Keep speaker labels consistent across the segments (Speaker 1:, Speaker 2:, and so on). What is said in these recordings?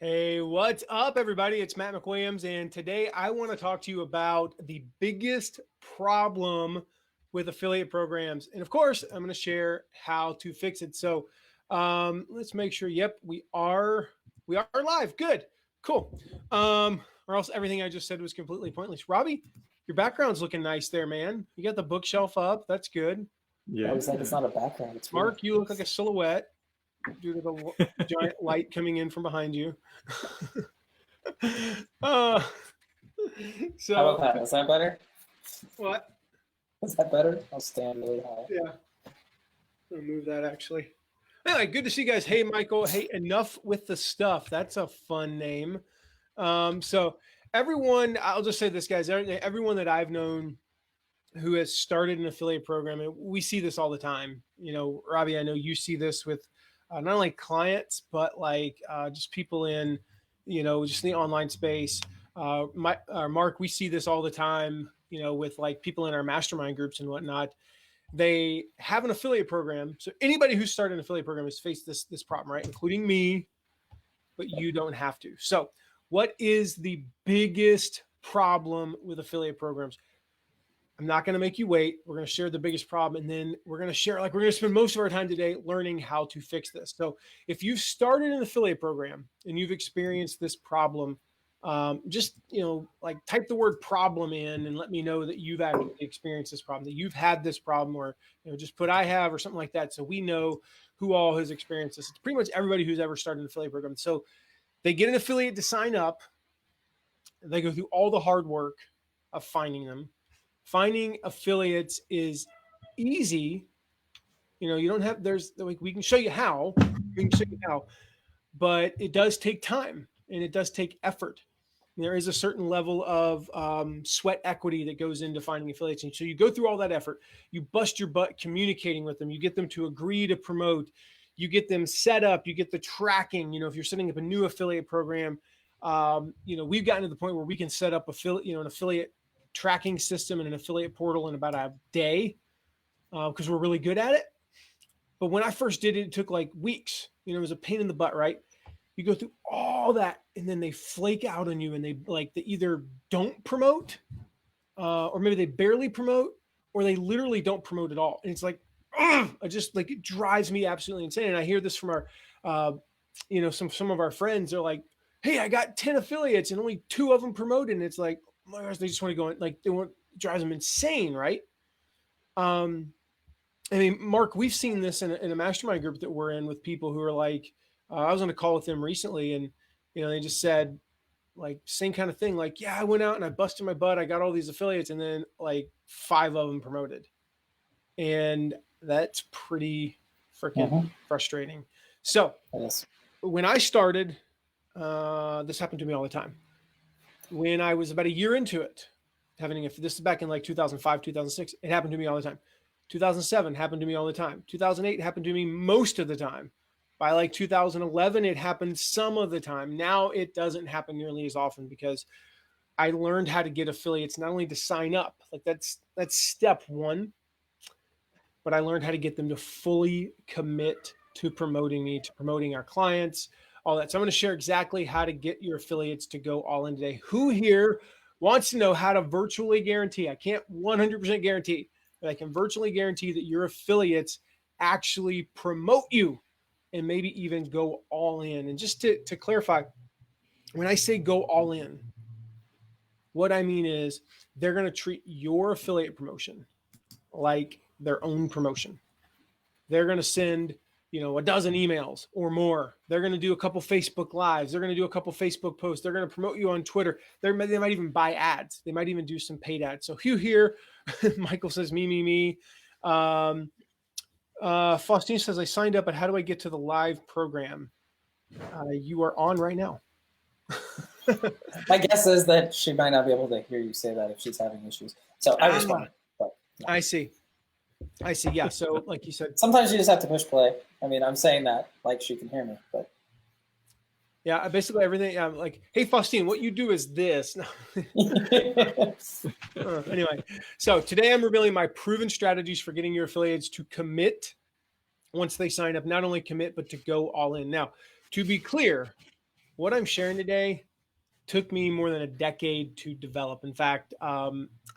Speaker 1: Hey, what's up, everybody? It's Matt McWilliams, and today I want to talk to you about the biggest problem with affiliate programs. And of course, I'm going to share how to fix it. So let's make sure. Yep, we are live. Good, cool. Or else everything I just said was completely pointless. Robbie, your background's looking nice there, man. You got the bookshelf up. That's good.
Speaker 2: Yeah.
Speaker 3: I was like, it's not a background. It's real.
Speaker 1: Mark, you look like a silhouette due to the giant light coming in from behind you.
Speaker 3: How
Speaker 1: So
Speaker 3: about that? Is that better?
Speaker 1: what?
Speaker 3: Is that better? I'll stand really high.
Speaker 1: Yeah, I'll move that actually. Anyway, good to see you guys. Hey, Michael. Hey, Enough with the Stuff. That's a fun name. So everyone, I'll just say this, guys. Everyone that I've known who has started an affiliate program, and we see this all the time. You know, Robbie, I know you see this with not only clients, but like just people in, just in the online space. Mark, we see this all the time, with like people in our mastermind groups and whatnot. They have an affiliate program. So anybody who's started an affiliate program has faced this problem, right? Including me, but you don't have to. So what is the biggest problem with affiliate programs? I'm not going to make you wait. We're going to share the biggest problem, and then we're going to spend most of our time today learning how to fix this. So if you've started an affiliate program and you've experienced this problem, just, type the word problem in and let me know that you've actually experienced this problem, that you've had this problem, or, just put I have or something like that. So we know who all has experienced this. It's pretty much everybody who's ever started an affiliate program. So they get an affiliate to sign up. They go through all the hard work of finding them. Finding affiliates is easy. You don't have, we can show you how, but it does take time and it does take effort. And there is a certain level of sweat equity that goes into finding affiliates. And so you go through all that effort, you bust your butt communicating with them, you get them to agree to promote, you get them set up, you get the tracking. If you're setting up a new affiliate program, we've gotten to the point where we can set up an affiliate tracking system and an affiliate portal in about a day because we're really good at it. But when I first did it, it took like weeks. It was a pain in the butt, right? You go through all that and then they flake out on you and they either don't promote or maybe they barely promote or they literally don't promote at all. And it's like, it drives me absolutely insane. And I hear this from our, some of our friends. They're like, hey, I got 10 affiliates and only 2 of them promoted. And it's like, oh my gosh, they just want to go in, it drives them insane, right? Mark, we've seen this in a mastermind group that we're in with people who are like, I was on a call with them recently and, they just said like same kind of thing. Like, yeah, I went out and I busted my butt. I got all these affiliates and then like 5 of them promoted. And that's pretty freaking frustrating. So when I started, this happened to me all the time. When I was about a year into it, this is back in like 2005, 2006, it happened to me all the time. 2007 happened to me all the time. 2008 happened to me most of the time. By like 2011, it happened some of the time. Now it doesn't happen nearly as often because I learned how to get affiliates, not only to sign up, like that's step one, but I learned how to get them to fully commit to promoting me, to promoting our clients, all that. So I'm going to share exactly how to get your affiliates to go all in today. Who here wants to know how to virtually guarantee? I can't 100% guarantee, but I can virtually guarantee that your affiliates actually promote you and maybe even go all in. And just to clarify, when I say go all in, what I mean is they're going to treat your affiliate promotion like their own promotion. They're going to send a dozen emails or more. They're going to do a couple Facebook lives. They're going to do a couple Facebook posts. They're going to promote you on Twitter. They might even buy ads. They might even do some paid ads. So Hugh here, Michael says, me. Faustine says, I signed up, but how do I get to the live program? You are on right now.
Speaker 3: My guess is that she might not be able to hear you say that if she's having issues. So I respond. But, yeah.
Speaker 1: I see. Yeah. So like you said,
Speaker 3: sometimes you just have to push play. I'm saying that like she can hear me, but
Speaker 1: yeah, basically everything. I'm like, hey, Faustine, what you do is this. Anyway, so today I'm revealing my proven strategies for getting your affiliates to commit once they sign up, not only commit, but to go all in. Now, to be clear, what I'm sharing today took me more than a decade to develop. In fact,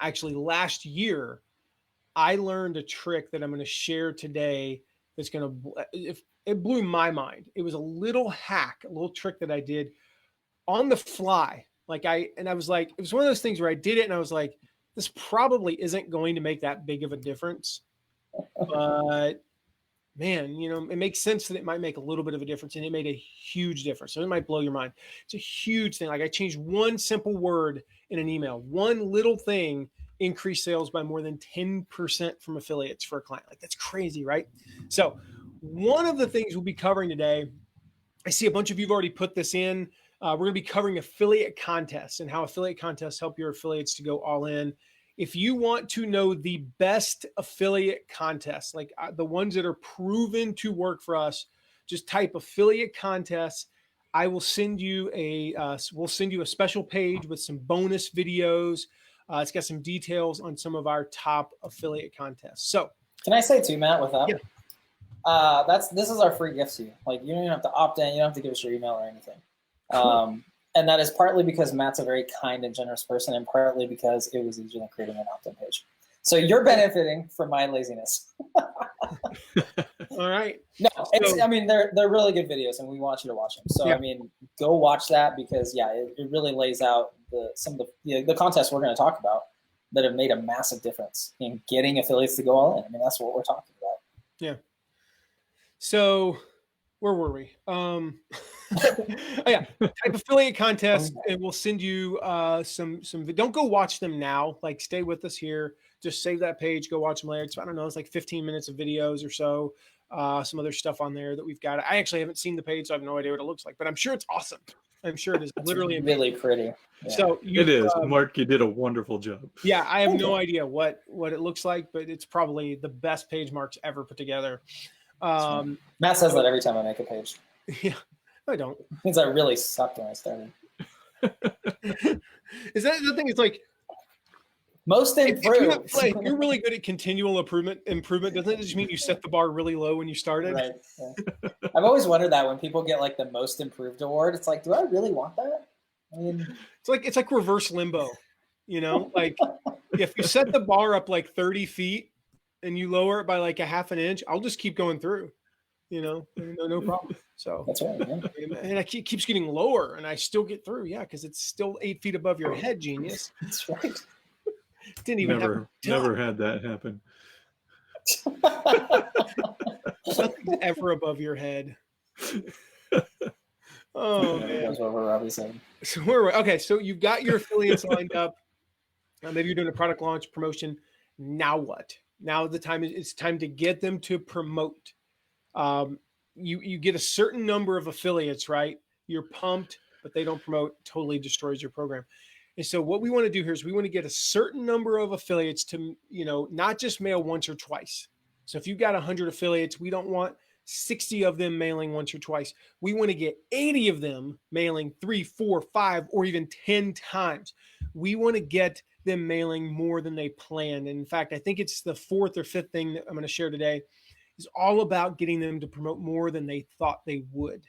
Speaker 1: actually last year, I learned a trick that I'm going to share today that's going to, it blew my mind. It was a little hack, a little trick that I did on the fly. I was like, it was one of those things where I did it and I was like, this probably isn't going to make that big of a difference. But man, it makes sense that it might make a little bit of a difference, and it made a huge difference. So it might blow your mind. It's a huge thing. Like I changed one simple word in an email, one little thing increased sales by more than 10% from affiliates for a client. Like that's crazy, right? So one of the things we'll be covering today, I see a bunch of you've already put this in. We're going to be covering affiliate contests and how affiliate contests help your affiliates to go all in. If you want to know the best affiliate contests, like the ones that are proven to work for us, just type affiliate contests. I will send you we'll send you a special page with some bonus videos. It's got some details on some of our top affiliate contests. So
Speaker 3: can I say too, Matt, with that?
Speaker 1: Yeah.
Speaker 3: This is our free gift to you. Like you don't even have to opt in. You don't have to give us your email or anything.
Speaker 1: Cool.
Speaker 3: And that is partly because Matt's a very kind and generous person, and partly because it was easier than creating an opt-in page. So you're benefiting from my laziness.
Speaker 1: All right.
Speaker 3: No, they're really good videos, and we want you to watch them. So yeah. Go watch that because it really lays out some of the contests we're going to talk about that have made a massive difference in getting affiliates to go all in. That's what we're talking about.
Speaker 1: Yeah. So where were we? Type affiliate contest, and we'll send you some. Don't go watch them now. Like, stay with us here. Just save that page. Go watch them later. I don't know. It's like 15 minutes of videos or so. Some other stuff on there that we've got. I actually haven't seen the page, so I have no idea what it looks like. But I'm sure it's awesome. I'm sure it is literally
Speaker 3: really pretty.
Speaker 2: Yeah. So it is, Mark. You did a wonderful job.
Speaker 1: Yeah, I have no idea what it looks like, but it's probably the best page Mark's ever put together.
Speaker 3: Matt says that every time I make a page.
Speaker 1: Yeah, I don't.
Speaker 3: It means I really sucked when I started.
Speaker 1: Is that the thing? It's like
Speaker 3: most improved.
Speaker 1: If you're really good at continual improvement, doesn't it just mean you set the bar really low when you started?
Speaker 3: Right. Yeah. I've always wondered that when people get like the most improved award, it's like, do I really want that?
Speaker 1: It's like reverse limbo. Like if you set the bar up like 30 feet and you lower it by like a half an inch, I'll just keep going through. No problem. So
Speaker 3: that's right. Yeah.
Speaker 1: And it keeps getting lower, and I still get through. Yeah, because it's still 8 feet above your head, genius.
Speaker 3: That's right.
Speaker 1: Didn't even
Speaker 2: never had that happen.
Speaker 1: Nothing's ever above your head. Oh man,
Speaker 3: that's what we're Robbie saying.
Speaker 1: So okay. So you've got your affiliates lined up. Maybe you're doing a product launch promotion. Now what? Now it's time to get them to promote. You get a certain number of affiliates, right? You're pumped, but they don't promote, totally destroys your program. And so what we want to do here is we want to get a certain number of affiliates to, not just mail once or twice. So if you've got 100 affiliates, we don't want 60 of them mailing once or twice. We want to get 80 of them mailing 3, 4, 5, or even 10 times. We want to get them mailing more than they planned. And in fact, I think it's the 4th or 5th thing that I'm going to share today is all about getting them to promote more than they thought they would,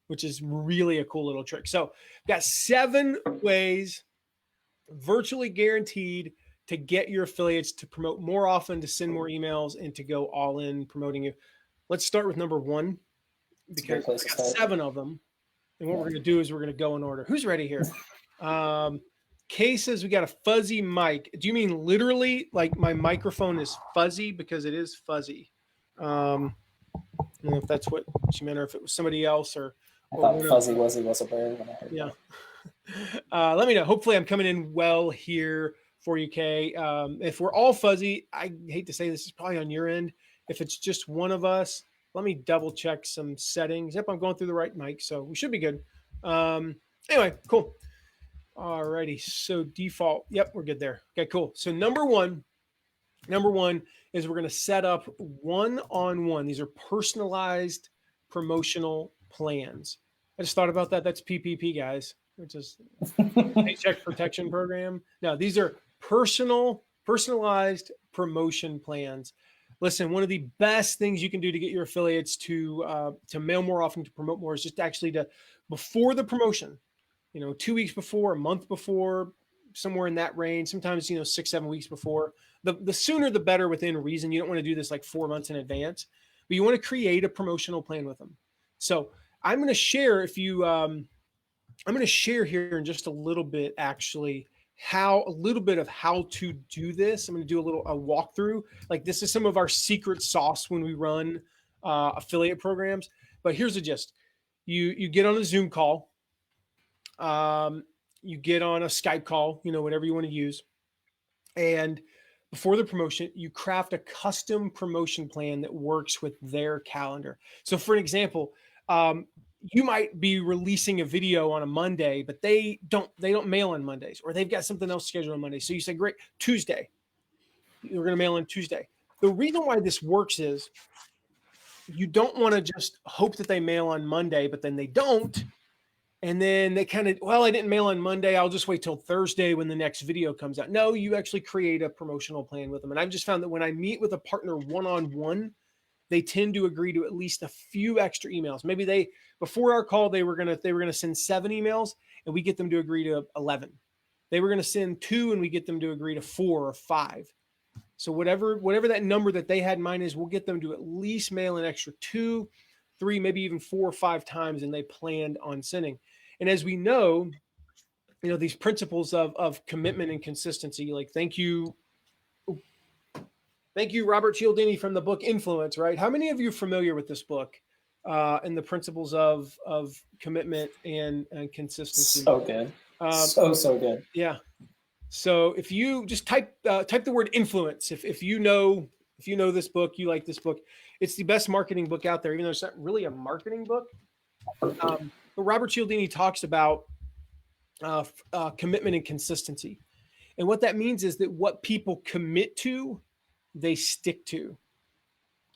Speaker 1: which is really a cool little trick. So I've got 7 ways, virtually guaranteed, to get your affiliates to promote more often, to send more emails, and to go all in promoting you. Let's start with number 1, because I've got 7 of them. And what we're going to do is we're going to go in order. Who's ready here? Kay says we got a fuzzy mic. Do you mean literally like my microphone is fuzzy? Because it is fuzzy. I don't know if that's what she meant, or if it was somebody else, or
Speaker 3: I thought fuzzy was a bird when I heard
Speaker 1: that. Let me know. Hopefully I'm coming in well here for you, Kay. If we're all fuzzy, I hate to say this is probably on your end. If it's just one of us, let me double check some settings. Yep, I'm going through the right mic, so we should be good. Anyway, cool. Alrighty, so default. Yep, we're good there. Okay, cool. So number one is we're going to set up one-on-one. These are personalized promotional plans. I just thought about that. That's PPP, guys, which is Paycheck Protection Program. No, these are personalized promotion plans. Listen, one of the best things you can do to get your affiliates to mail more often, to promote more, is just actually to before the promotion, 2 weeks before, a month before, somewhere in that range, sometimes, 6-7 weeks before. The sooner the better within reason. You don't want to do this like 4 months in advance, but you want to create a promotional plan with them. So I'm going to share I'm going to share here in just a little bit, actually, a little bit of how to do this. I'm going to do a walkthrough. Like, this is some of our secret sauce when we run affiliate programs. But here's the gist. You get on a Zoom call. You get on a Skype call, whatever you want to use. And before the promotion, you craft a custom promotion plan that works with their calendar. So for an example, you might be releasing a video on a Monday, but they don't mail on Mondays, or they've got something else scheduled on Monday. So you say, great, Tuesday, we're going to mail on Tuesday. The reason why this works is you don't want to just hope that they mail on Monday, but then they don't. And then they kind of, I didn't mail on Monday, I'll just wait till Thursday when the next video comes out. No, you actually create a promotional plan with them. And I've just found that when I meet with a partner one-on-one, they tend to agree to at least a few extra emails. Maybe before our call, they were gonna send 7 emails, and we get them to agree to 11. They were gonna send 2, and we get them to agree to 4 or 5. So whatever that number that they had in mind is, we'll get them to at least mail an extra 2, 3, maybe even 4 or 5 times than they planned on sending. And as we know, these principles of commitment and consistency, like thank you, Robert Cialdini, from the book Influence, right? How many of you are familiar with this book and the principles of commitment and consistency?
Speaker 3: So good. So good.
Speaker 1: Yeah. So if you just type the word influence, if you know this book, you like this book, it's the best marketing book out there, even though it's not really a marketing book. But Robert Cialdini talks about commitment and consistency. And what that means is that what people commit to, they stick to.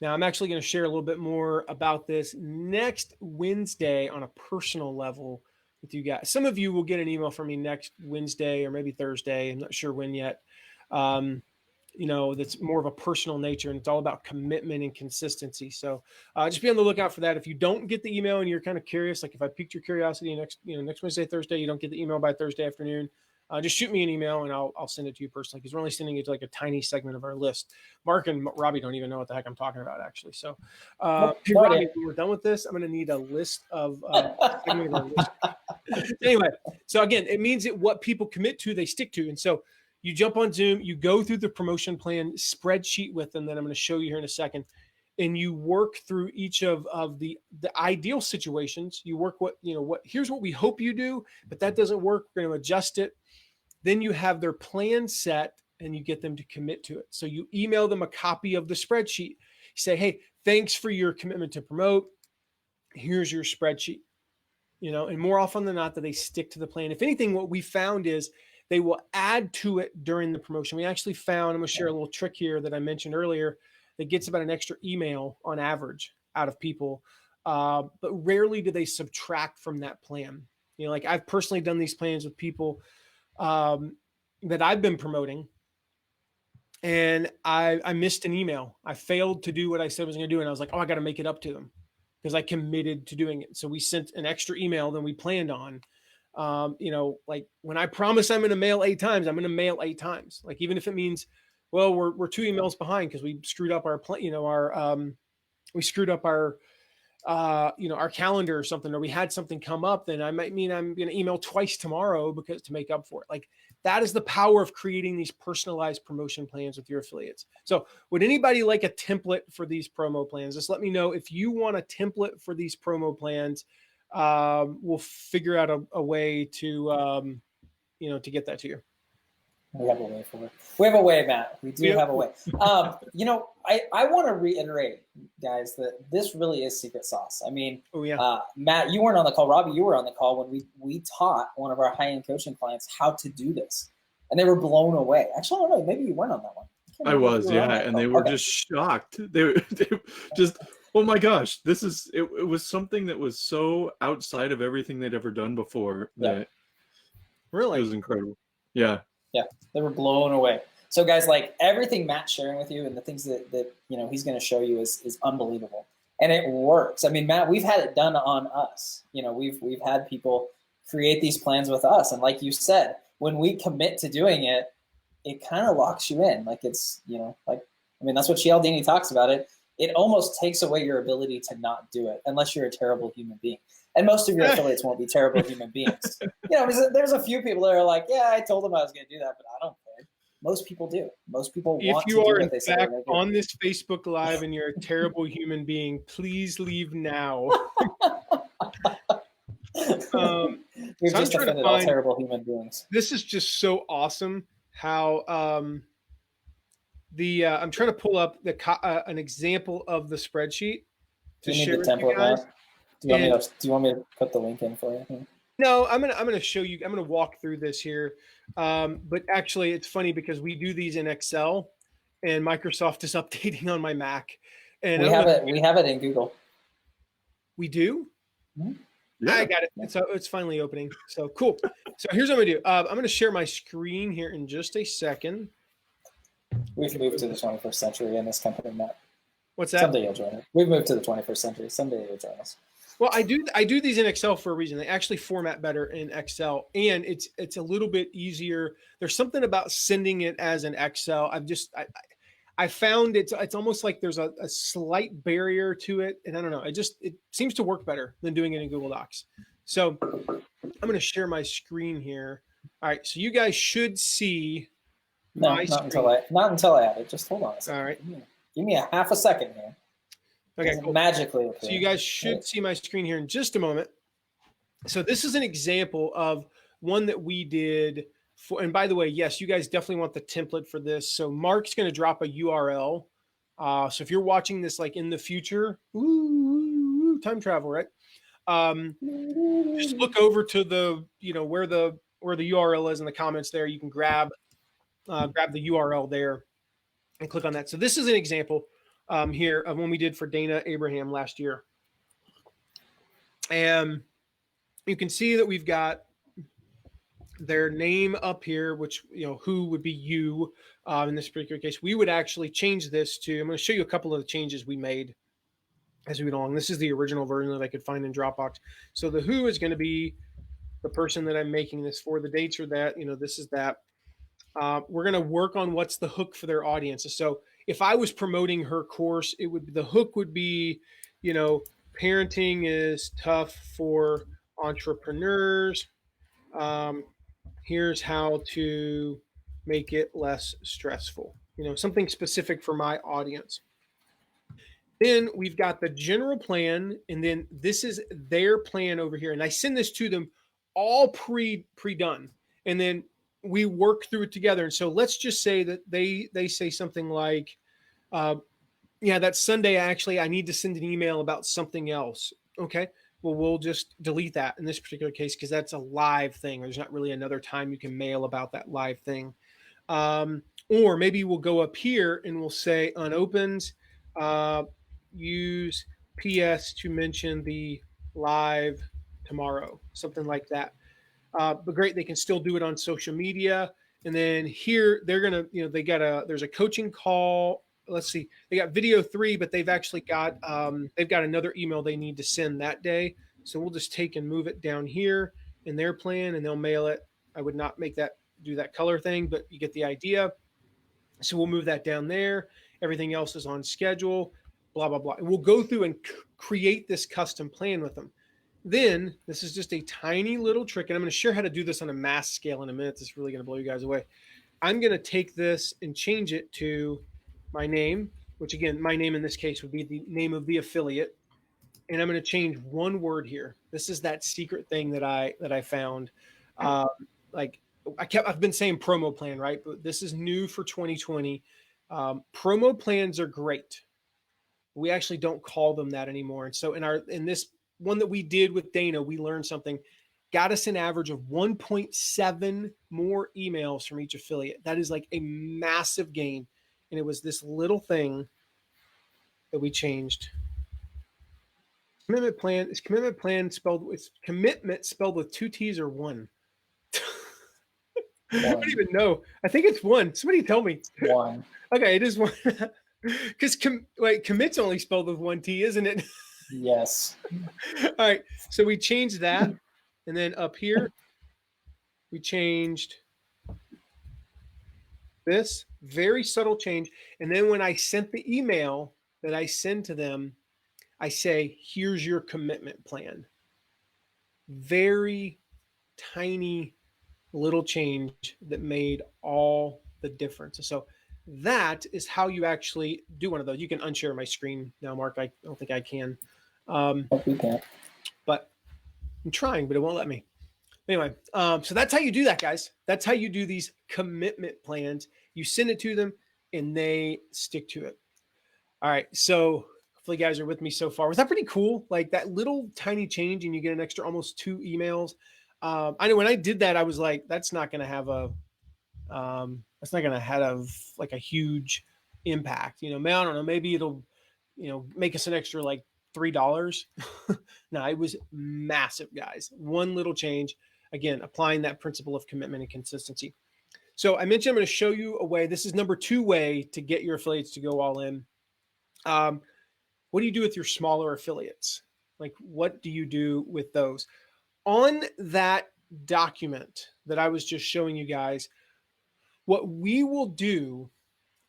Speaker 1: Now, I'm actually going to share a little bit more about this next Wednesday on a personal level with you guys. Some of you will get an email from me next Wednesday or maybe Thursday. I'm not sure when yet. That's more of a personal nature, and it's all about commitment and consistency. So just be on the lookout for that. If you don't get the email and you're kind of curious, like if I piqued your curiosity next Wednesday, Thursday, you don't get the email by Thursday afternoon, just shoot me an email and I'll send it to you personally, because we're only sending it to like a tiny segment of our list. Mark and Robbie don't even know what the heck I'm talking about, actually. So hey, Robbie, when we're done with this, I'm going to need a list of segment of our list. Anyway, so again, it means that what people commit to, they stick to. And so you jump on Zoom, you go through the promotion plan spreadsheet with them that I'm going to show you here in a second, and you work through each of the ideal situations. You work here's what we hope you do, but that doesn't work. We're going to adjust it. Then you have their plan set, and you get them to commit to it. So you email them a copy of the spreadsheet. You say, hey, thanks for your commitment to promote. Here's your spreadsheet. And more often than not, that they stick to the plan. If anything, what we found is they will add to it during the promotion. We actually found, I'm going to share a little trick here that I mentioned earlier, that gets about an extra email on average out of people. But rarely do they subtract from that plan. Like I've personally done these plans with people that I've been promoting, and I missed an email. I failed to do what I said I was going to do. And I was like, I got to make it up to them because I committed to doing it. So we sent an extra email than we planned on. Like when I promise I'm going to mail 8 times, I'm going to mail 8 times. Like, even if it means, we're 2 emails behind because we screwed up our our calendar or something, or we had something come up, then I might mean I'm going to email twice tomorrow to make up for it. Like, that is the power of creating these personalized promotion plans with your affiliates. So would anybody like a template for these promo plans? Just let me know if you want a template for these promo plans. We'll figure out a way to get that to you.
Speaker 3: We have a way for it. We have a way, Matt. We do have a way. I want to reiterate, guys, that this really is secret sauce. I mean, Matt, you weren't on the call. Robbie, you were on the call when we taught one of our high-end coaching clients how to do this, and they were blown away. Actually, I don't know. Maybe you weren't on that one.
Speaker 2: I was, yeah, and they were just shocked. They just, oh my gosh, it was something that was so outside of everything they'd ever done before that
Speaker 1: really
Speaker 2: it was incredible. Yeah.
Speaker 3: Yeah, they were blown away. So, guys, like everything Matt's sharing with you and the things that he's going to show you is unbelievable. and it works. I mean, Matt, we've had it done on us. You know, we've had people create these plans with us, and like you said, when we commit to doing it, it kind of locks you in. Like it's, you know, like, I mean, that's what Cialdini talks about it. It almost takes away your ability to not do it unless you're a terrible human being. And most of your affiliates won't be terrible human beings. You know, there's a few people that are like, yeah, I told them I was going to do that, but I don't care. Most people do. Most people want to do what they say.
Speaker 1: If you are in fact on this Facebook Live and you're a terrible human being, please leave now.
Speaker 3: We've just offended all terrible human beings.
Speaker 1: This is just so awesome how I'm trying to pull up an example of the spreadsheet.
Speaker 3: Do you need the template now? Do you want me to put the link in for you?
Speaker 1: No, I'm gonna show you. I'm gonna walk through this here. But actually, it's funny because we do these in Excel, and Microsoft is updating on my Mac. And
Speaker 3: we have it in Google.
Speaker 1: We do.
Speaker 3: Mm-hmm.
Speaker 1: Yeah. I got it. It's finally opening. So cool. So here's what I'm gonna do. I'm gonna share my screen here in just a second.
Speaker 3: We've moved to the 21st century in this company, Matt.
Speaker 1: What's that?
Speaker 3: Someday you'll join us. We've moved to the 21st century. Someday you'll join us.
Speaker 1: Well, I do these in Excel for a reason. They actually format better in Excel, and it's a little bit easier. There's something about sending it as an Excel. I found it's almost like there's a slight barrier to it, and I don't know. It seems to work better than doing it in Google Docs. So I'm going to share my screen here. All right, so you guys should see my screen.
Speaker 3: Not until I add it. Just hold on a second.
Speaker 1: All right.
Speaker 3: Give me a half a second here.
Speaker 1: Okay, cool.
Speaker 3: Magically appear.
Speaker 1: So you guys should see my screen here in just a moment. So this is an example of one that we did for, and by the way, yes, you guys definitely want the template for this. So Mark's going to drop a URL. So if you're watching this like in the future, time travel, right? Just look over to the, where the URL is in the comments there. You can grab the URL there and click on that. So this is an example here of when we did for Dana Abraham last year. And you can see that we've got their name up here, which, who would be you in this particular case. We would actually change this to, I'm going to show you a couple of the changes we made as we went along. This is the original version that I could find in Dropbox. So the who is going to be the person that I'm making this for. The dates are that, this is that. We're going to work on what's the hook for their audiences. So if I was promoting her course, the hook would be, parenting is tough for entrepreneurs. Here's how to make it less stressful, something specific for my audience. Then we've got the general plan, and then this is their plan over here. And I send this to them all pre-done. And then we work through it together. And so let's just say that they say something like, that Sunday, actually, I need to send an email about something else. Okay. Well, we'll just delete that in this particular case because that's a live thing. There's not really another time you can mail about that live thing. Or maybe we'll go up here and we'll say unopened, use PS to mention the live tomorrow, something like that. But great, they can still do it on social media. And then here they're going to, there's a coaching call. Let's see, they got video 3, but they've actually got, another email they need to send that day. So we'll just take and move it down here in their plan and they'll mail it. I would not do that color thing, but you get the idea. So we'll move that down there. Everything else is on schedule, blah, blah, blah. And we'll go through and create this custom plan with them. Then this is just a tiny little trick, and I'm going to share how to do this on a mass scale in a minute. This is really going to blow you guys away. I'm going to take this and change it to my name, which again, my name in this case would be the name of the affiliate. And I'm going to change one word here. This is that secret thing that I found. I've been saying promo plan, right? But this is new for 2020. Promo plans are great. We actually don't call them that anymore. And so in this one that we did with Dana, we learned something, got us an average of 1.7 more emails from each affiliate. That is like a massive gain. And it was this little thing that we changed. Commitment plan is commitment spelled with 2 T's or 1. I don't even know. I think it's 1. Somebody tell me.
Speaker 3: 1.
Speaker 1: Okay, it is 1. Because commit's only spelled with one T, isn't it?
Speaker 3: Yes.
Speaker 1: All right. So we changed that. And then up here, we changed this very subtle change. And then when I sent the email that I send to them, I say, here's your commitment plan. Very tiny little change that made all the difference. So that is how you actually do one of those. You can unshare my screen now, Mark. I don't think I can. But I'm trying, but it won't let me. Anyway, so that's how you do that, guys. That's how you do these commitment plans. You send it to them and they stick to it. All right. So hopefully you guys are with me so far. Was that pretty cool? Like that little tiny change and you get an extra almost 2 emails. I know when I did that, I was like, that's not going to have like a huge impact. I don't know. Maybe it'll, make us an extra like $3. No, it was massive, guys. One little change. Again, applying that principle of commitment and consistency. So I mentioned I'm going to show you a way. This is number 2 way to get your affiliates to go all in. What do you do with your smaller affiliates? Like, what do you do with those? On that document that I was just showing you guys, what we will do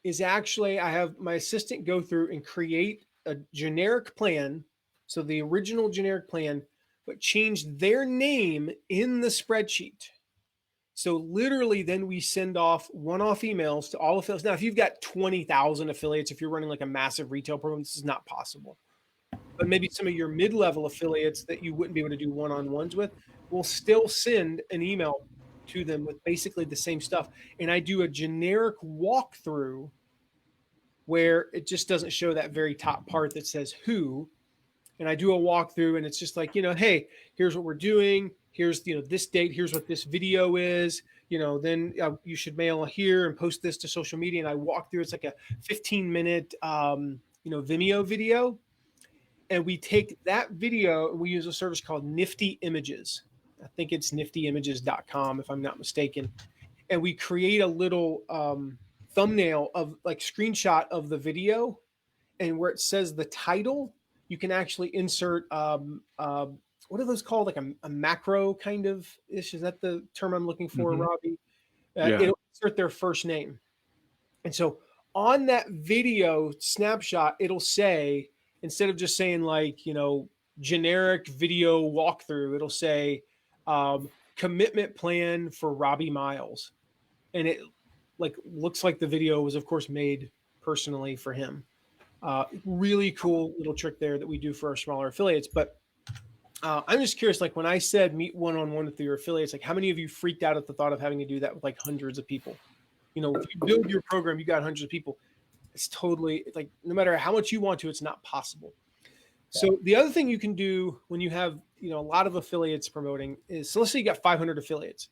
Speaker 1: is actually I have my assistant go through and create a generic plan. So the original generic plan, but change their name in the spreadsheet. So literally then we send off one-off emails to all affiliates. Now, if you've got 20,000 affiliates, if you're running like a massive retail program, this is not possible. But maybe some of your mid-level affiliates that you wouldn't be able to do one-on-ones with, will still send an email to them with basically the same stuff. And I do a generic walkthrough where it just doesn't show that very top part that says who. And I do a walkthrough and it's just like, hey, here's what we're doing. Here's, this date. Here's what this video is. Then you should mail here and post this to social media. And I walk through. It's like a 15-minute, Vimeo video. And we take that video and we use a service called Nifty Images. I think it's niftyimages.com if I'm not mistaken. And we create a little thumbnail of like screenshot of the video. And where it says the title, you can actually insert what are those called? Like a macro kind of ish. Is that the term I'm looking for, Robbie? It'll insert their first name. And so on that video snapshot, it'll say, instead of just saying like, generic video walkthrough, it'll say commitment plan for Robbie Miles. And it like looks like the video was of course made personally for him. Really cool little trick there that we do for our smaller affiliates. But I'm just curious, like when I said meet one-on-one with your affiliates, like how many of you freaked out at the thought of having to do that with like hundreds of people? If you build your program, you got hundreds of people. It's totally like no matter how much you want to, it's not possible. So the other thing you can do when you have, a lot of affiliates promoting is, so let's say you got 500 affiliates.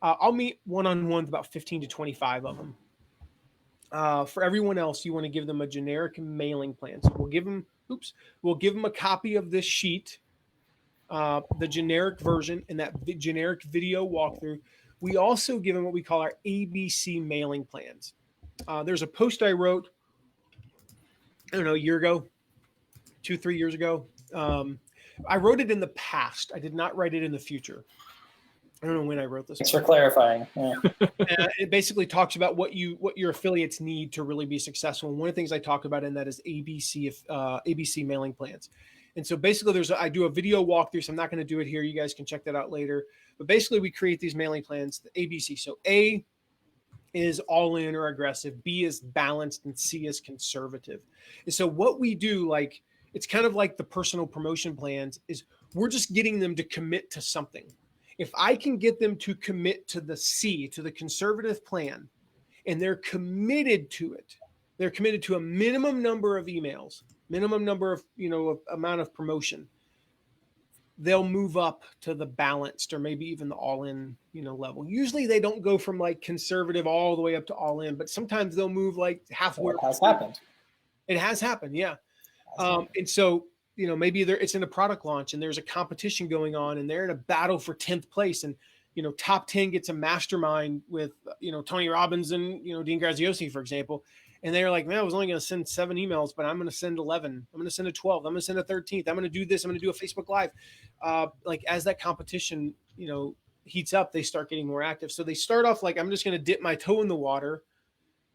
Speaker 1: I'll meet one-on-one with about 15 to 25 of them. For everyone else, you want to give them a generic mailing plan. So we'll give them a copy of this sheet, the generic version and that generic video walkthrough. We also give them what we call our ABC mailing plans. There's a post I wrote, I don't know, a year ago, 2-3 years ago. I wrote it in the past. I did not write it in the future. I don't know when I wrote this.
Speaker 3: Thanks for clarifying. Yeah.
Speaker 1: It basically talks about what your affiliates need to really be successful. And one of the things I talk about in that is ABC mailing plans. And so basically I do a video walkthrough, so I'm not going to do it here. You guys can check that out later. But basically we create these mailing plans, the ABC. So A is all in or aggressive, B is balanced, and C is conservative. And so what we do, like, it's kind of like the personal promotion plans, is we're just getting them to commit to something. If I can get them to commit to the C, to the conservative plan, and they're committed to it, they're committed to a minimum number of emails, minimum number of, amount of promotion, they'll move up to the balanced or maybe even the all-in, level. Usually they don't go from like conservative all the way up to all-in, but sometimes they'll move like halfway.
Speaker 3: It has happened.
Speaker 1: It has happened, yeah. And so, maybe it's in a product launch and there's a competition going on and they're in a battle for 10th place and, top 10 gets a mastermind with, Tony Robbins and, Dean Graziosi, for example. And they're like, man, I was only going to send 7 emails, but I'm going to send 11. I'm going to send a 12. I'm going to send a 13th. I'm going to do this. I'm going to do a Facebook Live. Like as that competition, heats up, they start getting more active. So they start off like, I'm just going to dip my toe in the water.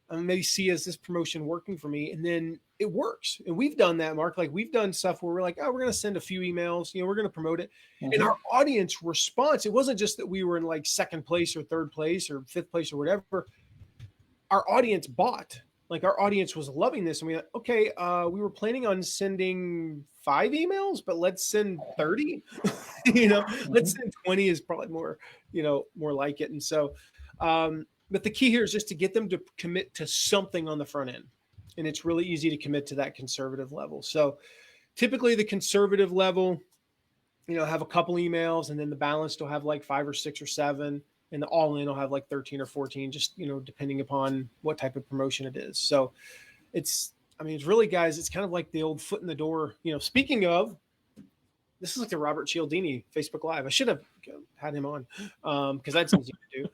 Speaker 1: I'm maybe see is this promotion working for me, and then it works. And we've done that, Mark. Like we've done stuff where we're like, oh, we're going to send a few emails. We're going to promote it, and our audience response. It wasn't just that we were in like 2nd place or 3rd place or 5th place or whatever. Our audience bought. Like our audience was loving this, and we like, okay, we were planning on sending 5 emails, but let's send 30. Let's send 20 is probably more, more like it. And so. But the key here is just to get them to commit to something on the front end. And it's really easy to commit to that conservative level. So typically the conservative level, have a couple emails, and then the balanced will have like 5 or 6 or 7. And the all in will have like 13 or 14, just, depending upon what type of promotion it is. So it's really, guys, it's kind of like the old foot in the door. Speaking of, this is like the Robert Cialdini Facebook Live. I should have had him on because that's easy to do.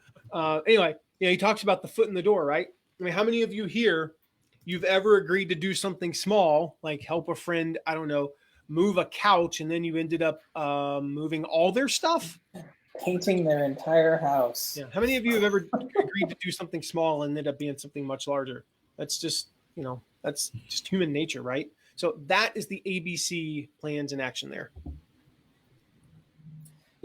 Speaker 1: Anyway, he talks about the foot in the door, right? I mean, how many of you here, you've ever agreed to do something small, like help a friend, I don't know, move a couch, and then you ended up moving all their stuff?
Speaker 3: Painting their entire house.
Speaker 1: Yeah. How many of you have ever agreed to do something small and ended up being something much larger? That's just, that's just human nature, right? So that is the ABC plans in action there.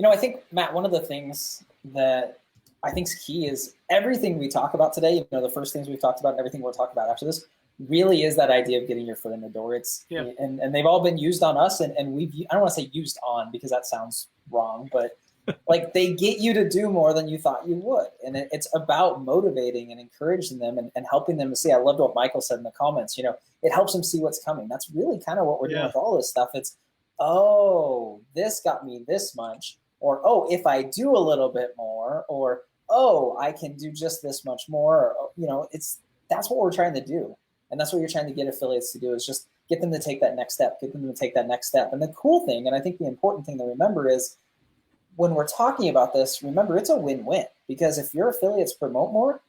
Speaker 3: I think, Matt, one of the things that I think is key is everything we talk about today, the first things we've talked about and everything we'll talk about after this really is that idea of getting your foot in the door. And they've all been used on us, and we've, I don't want to say used on because that sounds wrong, but like they get you to do more than you thought you would. And it's about motivating and encouraging them and helping them to see. I loved what Michael said in the comments, it helps them see what's coming. That's really kind of what we're doing with all this stuff. It's, oh, this got me this much, or, oh, if I do a little bit more, or, oh, I can do just this much more. Or, that's what we're trying to do. And that's what you're trying to get affiliates to do, is just get them to take that next step, And the cool thing, and I think the important thing to remember is when we're talking about this, remember it's a win-win, because if your affiliates promote more,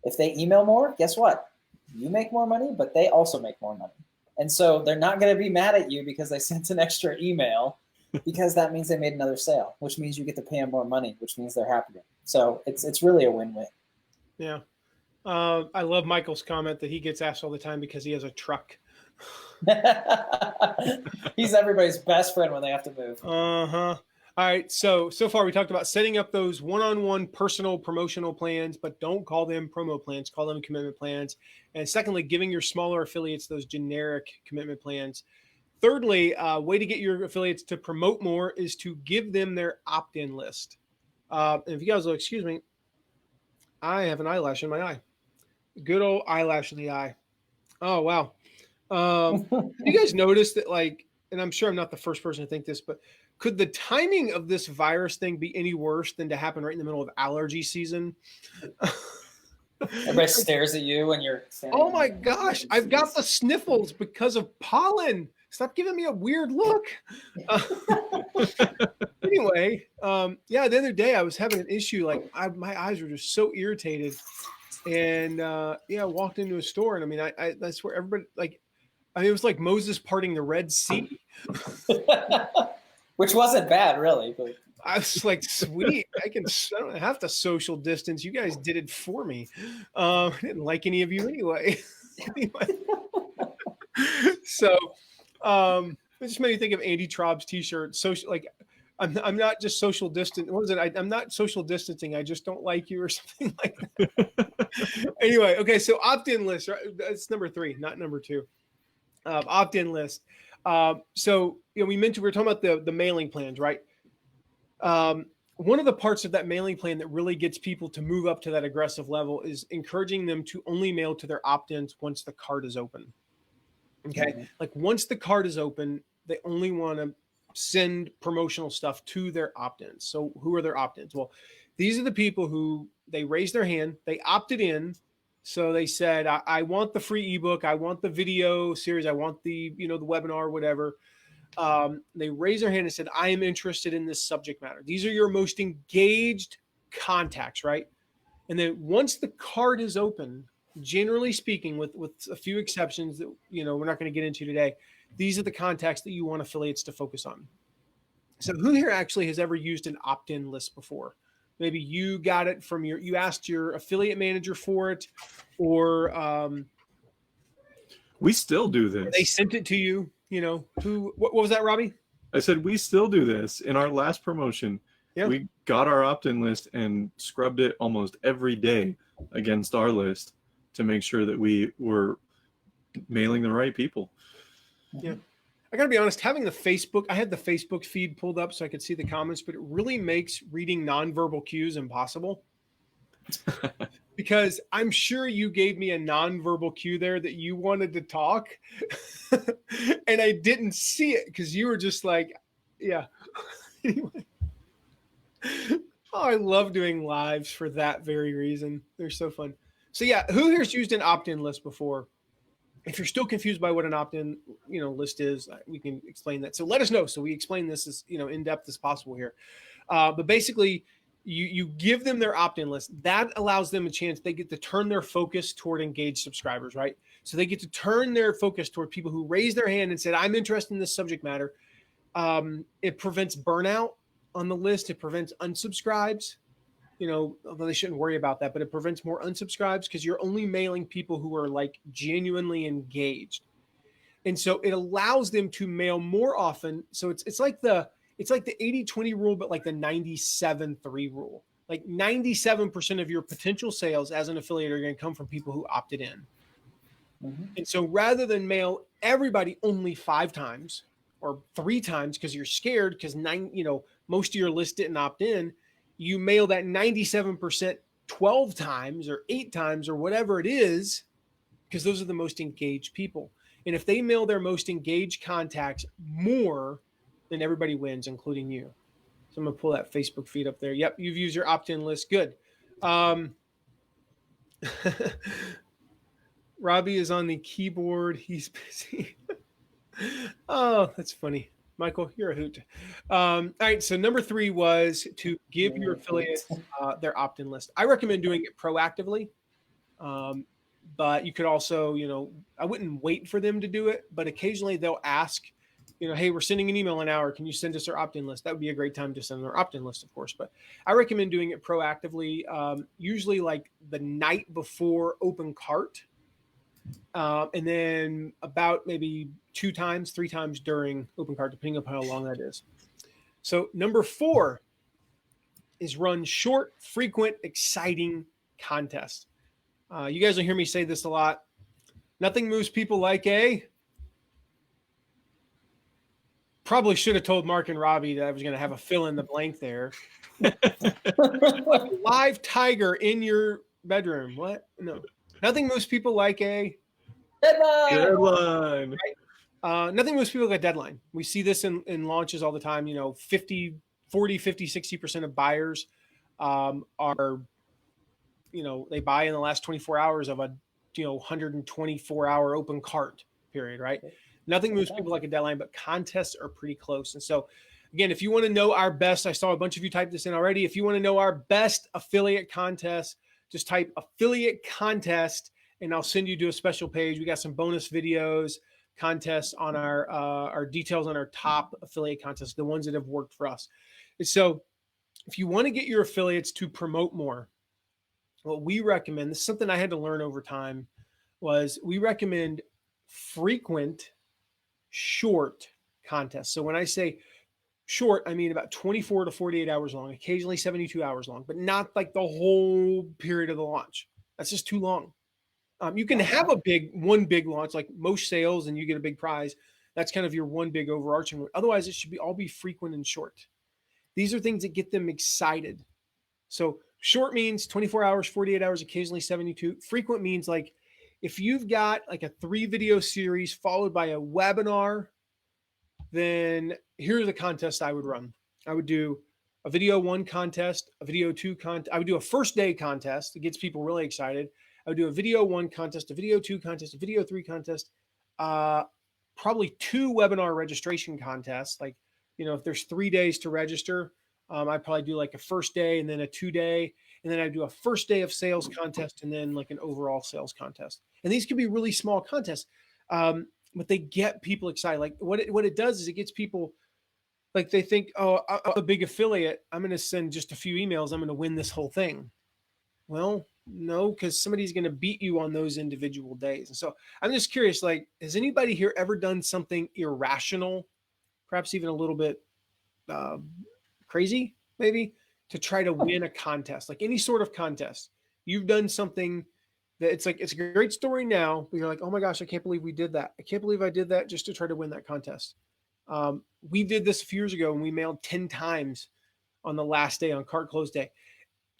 Speaker 3: if they email more, guess what? You make more money, but they also make more money. And so they're not going to be mad at you because they sent an extra email, because that means they made another sale, which means you get to pay them more money, which means they're happier. So it's really a win-win.
Speaker 1: Yeah. I love Michael's comment that he gets asked all the time because he has a truck.
Speaker 3: He's everybody's best friend when they have to move.
Speaker 1: Uh-huh. All right. So far we talked about setting up those one-on-one personal promotional plans, but don't call them promo plans, call them commitment plans. And secondly, giving your smaller affiliates those generic commitment plans. Thirdly, way to get your affiliates to promote more is to give them their opt-in list. And if you guys will excuse me, I have an eyelash in my eye. Good old eyelash in the eye. Oh, wow. You guys notice that, like, and I'm sure I'm not the first person to think this, but could the timing of this virus thing be any worse than to happen right in the middle of allergy season?
Speaker 3: Everybody stares at you when you're standing.
Speaker 1: Oh my gosh, I've got the sniffles because of pollen. Stop giving me a weird look. Anyway, the other day I was having an issue. Like my eyes were just so irritated. And I walked into a store, and I that's where everybody, like, it was like Moses parting the Red Sea.
Speaker 3: Which wasn't bad, really. But
Speaker 1: I was like, sweet, I don't have to social distance. You guys did it for me. I didn't like any of you anyway. So it just made me think of Andy Traub's t-shirt. Social, like, I'm not just social distant. What was it? I'm not social distancing. I just don't like you, or something like that. Anyway, okay. So opt-in list. Right? That's number 3, not number 2. Opt-in list. So we mentioned we were talking about the mailing plans, right? One of the parts of that mailing plan that really gets people to move up to that aggressive level is encouraging them to only mail to their opt-ins once the card is open. Okay, mm-hmm. Like once the card is open, they only want to send promotional stuff to their opt-ins. So who are their opt-ins? Well, these are the people who they raised their hand, they opted in. So they said, I want the free ebook, I want the video series, I want the webinar, whatever. They raised their hand and said, I am interested in this subject matter. These are your most engaged contacts, right? And then once the card is open, generally speaking, with a few exceptions that, you know, we're not going to get into today, these are the contacts that you want affiliates to focus on. So who here actually has ever used an opt-in list before? Maybe you got it from you asked your affiliate manager for it, or
Speaker 2: we still do this.
Speaker 1: They sent it to you. You know, what was that, Robbie?
Speaker 2: I said we still do this. In our last promotion, we got our opt-in list and scrubbed it almost every day against our list to make sure that we were mailing the right people.
Speaker 1: Yeah. I gotta be honest, having the Facebook, I had the Facebook feed pulled up so I could see the comments, but it really makes reading nonverbal cues impossible. Because I'm sure you gave me a nonverbal cue there that you wanted to talk, and I didn't see it because you were just like, yeah. Anyway. Oh, I love doing lives for that very reason. They're so fun. So yeah, who here's used an opt-in list before? If you're still confused by what an opt-in, you know, list is, we can explain that. So let us know. So we explain this as, you know, in depth as possible here. But basically, you give them their opt-in list. That allows them a chance. They get to turn their focus toward engaged subscribers, right? So they get to turn their focus toward people who raised their hand and said, "I'm interested in this subject matter." It prevents burnout on the list. It prevents unsubscribes. You know, although they shouldn't worry about that, but it prevents more unsubscribes because you're only mailing people who are like genuinely engaged. And so it allows them to mail more often. So it's like the 80-20 rule, but like the 97-3 rule. Like 97% of your potential sales as an affiliate are going to come from people who opted in. Mm-hmm. And so rather than mail everybody only 5 times or 3 times because you're scared because most of your list didn't opt in, you mail that 97% 12 times or 8 times or whatever it is, because those are the most engaged people. And if they mail their most engaged contacts more, then everybody wins, including you. So I'm going to pull that Facebook feed up there. Yep, you've used your opt-in list. Good. Robbie is on the keyboard. He's busy. Oh, that's funny. Michael, you're a hoot. All right, so number 3 was to give your affiliates their opt-in list. I recommend doing it proactively, but you could also, I wouldn't wait for them to do it, but occasionally they'll ask, hey, we're sending an email in an hour. Can you send us our opt-in list? That would be a great time to send their opt-in list, of course, but I recommend doing it proactively, usually like the night before open cart. And then about maybe 2 times, 3 times during open cart, depending on how long that is. So number 4 is run short, frequent, exciting contests. You guys will hear me say this a lot. Nothing moves people like probably should have told Mark and Robbie that I was going to have a fill in the blank there. Live tiger in your bedroom. What? No. Nothing moves people like a
Speaker 2: deadline.
Speaker 1: Right? Nothing moves people like a deadline. We see this in launches all the time. 40, 50, 60% of buyers are, they buy in the last 24 hours of a, 124-hour open cart period, right? Nothing moves people like a deadline, but contests are pretty close. And so, again, if you want to know our best, I saw a bunch of you type this in already. If you want to know our best affiliate contest, just type affiliate contest and I'll send you to a special page. We got some bonus videos, contests on our details on our top affiliate contests, the ones that have worked for us. And so if you want to get your affiliates to promote more, what we recommend, this is something I had to learn over time, was we recommend frequent, short contests. So when I say short, I mean about 24 to 48 hours long, occasionally 72 hours long, but not like the whole period of the launch. That's just too long. You can have one big launch, like most sales, and you get a big prize. That's kind of your one big overarching one. Otherwise, it should all be frequent and short. These are things that get them excited. So short means 24 hours, 48 hours, occasionally 72. Frequent means like if you've got like a 3-video series followed by a webinar, then here's the contest I would run. I would do a video 1 contest, a video 2 contest. I would do a first day contest that gets people really excited. I would do a video 1 contest, a video 2 contest, a video 3 contest, probably 2 webinar registration contests. Like, if there's 3 days to register, I'd probably do like a first day and then a 2-day. and then I do a first day of sales contest, and then like an overall sales contest. And these could be really small contests, but they get people excited. Like what it does is it gets people, like they think, oh, I'm a big affiliate, I'm going to send just a few emails, I'm going to win this whole thing. Well, no, because somebody's going to beat you on those individual days. And so I'm just curious, like, has anybody here ever done something irrational, perhaps even a little bit crazy, maybe, to try to win a contest, like any sort of contest? You've done something that it's like, it's a great story now, but you're like, oh my gosh, I can't believe we did that. I can't believe I did that just to try to win that contest. We did this a few years ago, and we mailed 10 times on the last day, on cart close day.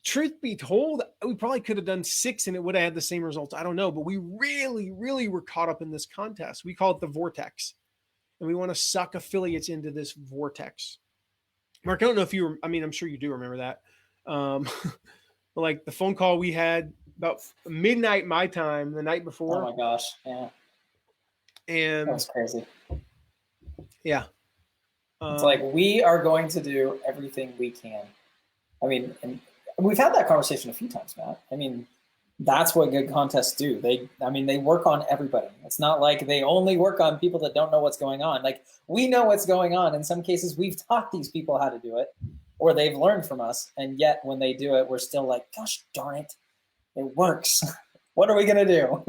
Speaker 1: Truth be told, we probably could have done 6 and it would have had the same results. I don't know, but we really, really were caught up in this contest. We call it the vortex, and we want to suck affiliates into this vortex. Mark, I don't know if you, I mean, I'm sure you do remember that. But like the phone call we had about midnight my time the night before.
Speaker 3: Oh my gosh, yeah.
Speaker 1: And
Speaker 3: that was crazy.
Speaker 1: Yeah.
Speaker 3: It's like, we are going to do everything we can. I mean, and we've had that conversation a few times, Matt. I mean, that's what good contests do. They work on everybody. It's not like they only work on people that don't know what's going on. Like, we know what's going on. In some cases, we've taught these people how to do it, or they've learned from us. And yet when they do it, we're still like, gosh darn it, it works. What are we going to do?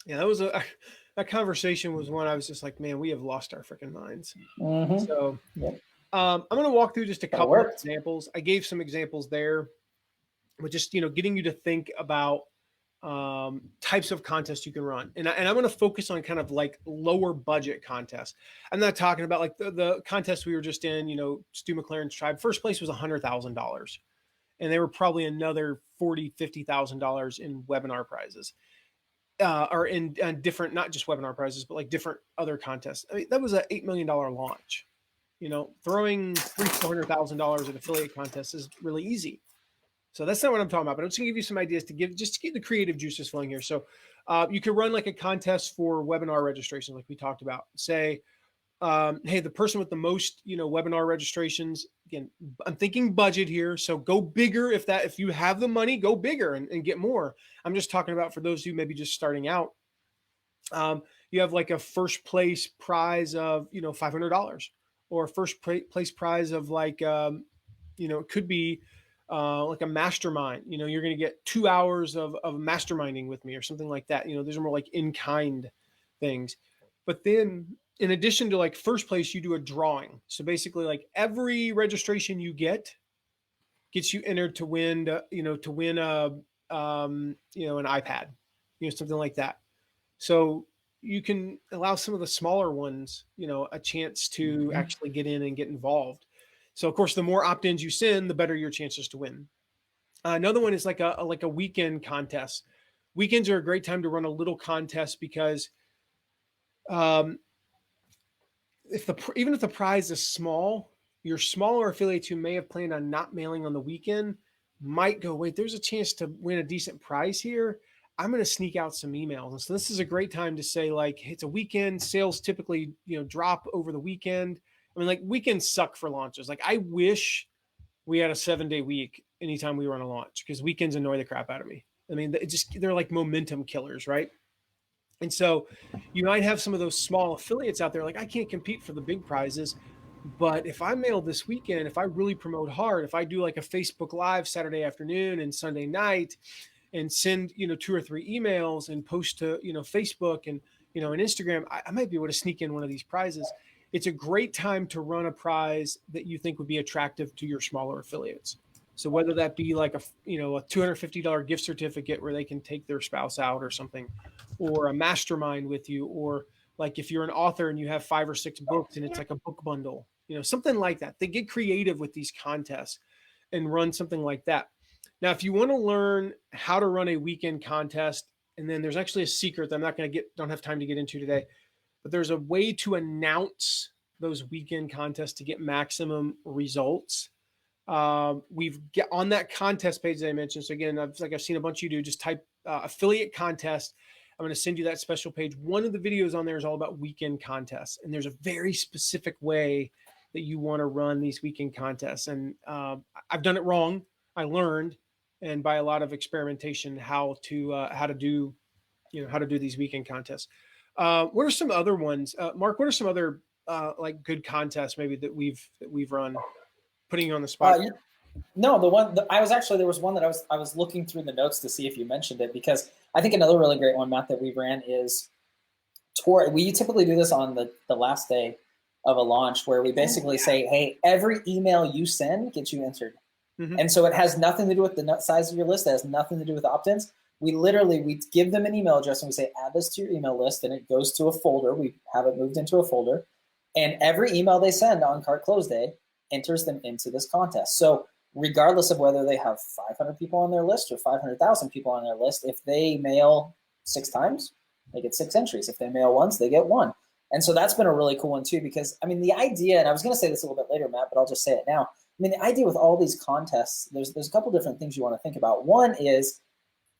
Speaker 1: Yeah, that conversation was one I was just like, man, we have lost our freaking minds.
Speaker 3: Mm-hmm.
Speaker 1: So
Speaker 3: Yep.
Speaker 1: I'm going to walk through just a couple of examples. I gave some examples there, but just, getting you to think about types of contests you can run. And I'm going to focus on kind of like lower budget contests. I'm not talking about like the contest we were just in, Stu McLaren's tribe. First place was $100,000. And they were probably another $40,000, $50,000 in webinar prizes. Or in different, not just webinar prizes, but like different other contests. I mean, that was an $8 million launch. Throwing $300,000 at affiliate contests is really easy. So that's not what I'm talking about, but I'm just gonna give you some ideas to keep the creative juices flowing here. So you could run like a contest for webinar registration, like we talked about. Say, hey, the person with the most, webinar registrations, again, I'm thinking budget here. So go bigger. If you have the money, go bigger and get more. I'm just talking about for those who maybe just starting out. You have like a first place prize of, $500, or first place prize of like, it could be like a mastermind. You're going to get 2 hours of masterminding with me or something like that. Those are more like in-kind things. But then in addition to like first place, you do a drawing. So basically like every registration you gets you entered to win, an iPad, something like that. So you can allow some of the smaller ones, a chance to actually get in and get involved. So of course, the more opt-ins you send, the better your chances to win. Another one is like a weekend contest. Weekends are a great time to run a little contest because even if the prize is small, your smaller affiliates who may have planned on not mailing on the weekend might go, wait, there's a chance to win a decent prize here. I'm going to sneak out some emails. And so this is a great time to say, like, it's a weekend. Sales typically, drop over the weekend. I mean, like, weekends suck for launches. Like, I wish we had a 7-day week anytime we run a launch, because weekends annoy the crap out of me. I mean, they're like momentum killers, right? And so you might have some of those small affiliates out there, like, I can't compete for the big prizes. But if I mail this weekend, if I really promote hard, if I do like a Facebook Live Saturday afternoon and Sunday night, and send 2 or 3 emails and post to Facebook and and Instagram, I might be able to sneak in one of these prizes. It's a great time to run a prize that you think would be attractive to your smaller affiliates. So whether that be like a $250 gift certificate where they can take their spouse out or something, or a mastermind with you, or like if you're an author and you have 5 or 6 books and it's like a book bundle, something like that. They get creative with these contests and run something like that. Now, if you want to learn how to run a weekend contest, and then there's actually a secret that don't have time to get into today, but there's a way to announce those weekend contests to get maximum results. We've got on that contest page that I mentioned. So again, I've seen a bunch of you do, just type affiliate contest. I'm going to send you that special page. One of the videos on there is all about weekend contests, and there's a very specific way that you want to run these weekend contests. And I've done it wrong. I learned. and by a lot of experimentation how to do these weekend contests. What are some other ones, Mark? What are some other like good contests maybe that we've run? Putting you on the spot.
Speaker 3: No, there was one that I was looking through the notes to see if you mentioned it, because I think another really great one, Matt, that we ran is tour. We typically do this on the last day of a launch, where we basically say, hey, every email you send gets you entered. Mm-hmm. And so it has nothing to do with the size of your list. It has nothing to do with opt-ins. We give them an email address and we say, add this to your email list, and it goes to a folder. We have it moved into a folder, and every email they send on cart close day enters them into this contest. So regardless of whether they have 500 people on their list or 500,000 people on their list, if they mail 6 times, they get 6 entries. If they mail once, they get 1. And so that's been a really cool one too, because I mean, the idea, and I was going to say this a little bit later, Matt, but I'll just say it now. I mean, the idea with all these contests, there's a couple different things you want to think about. One is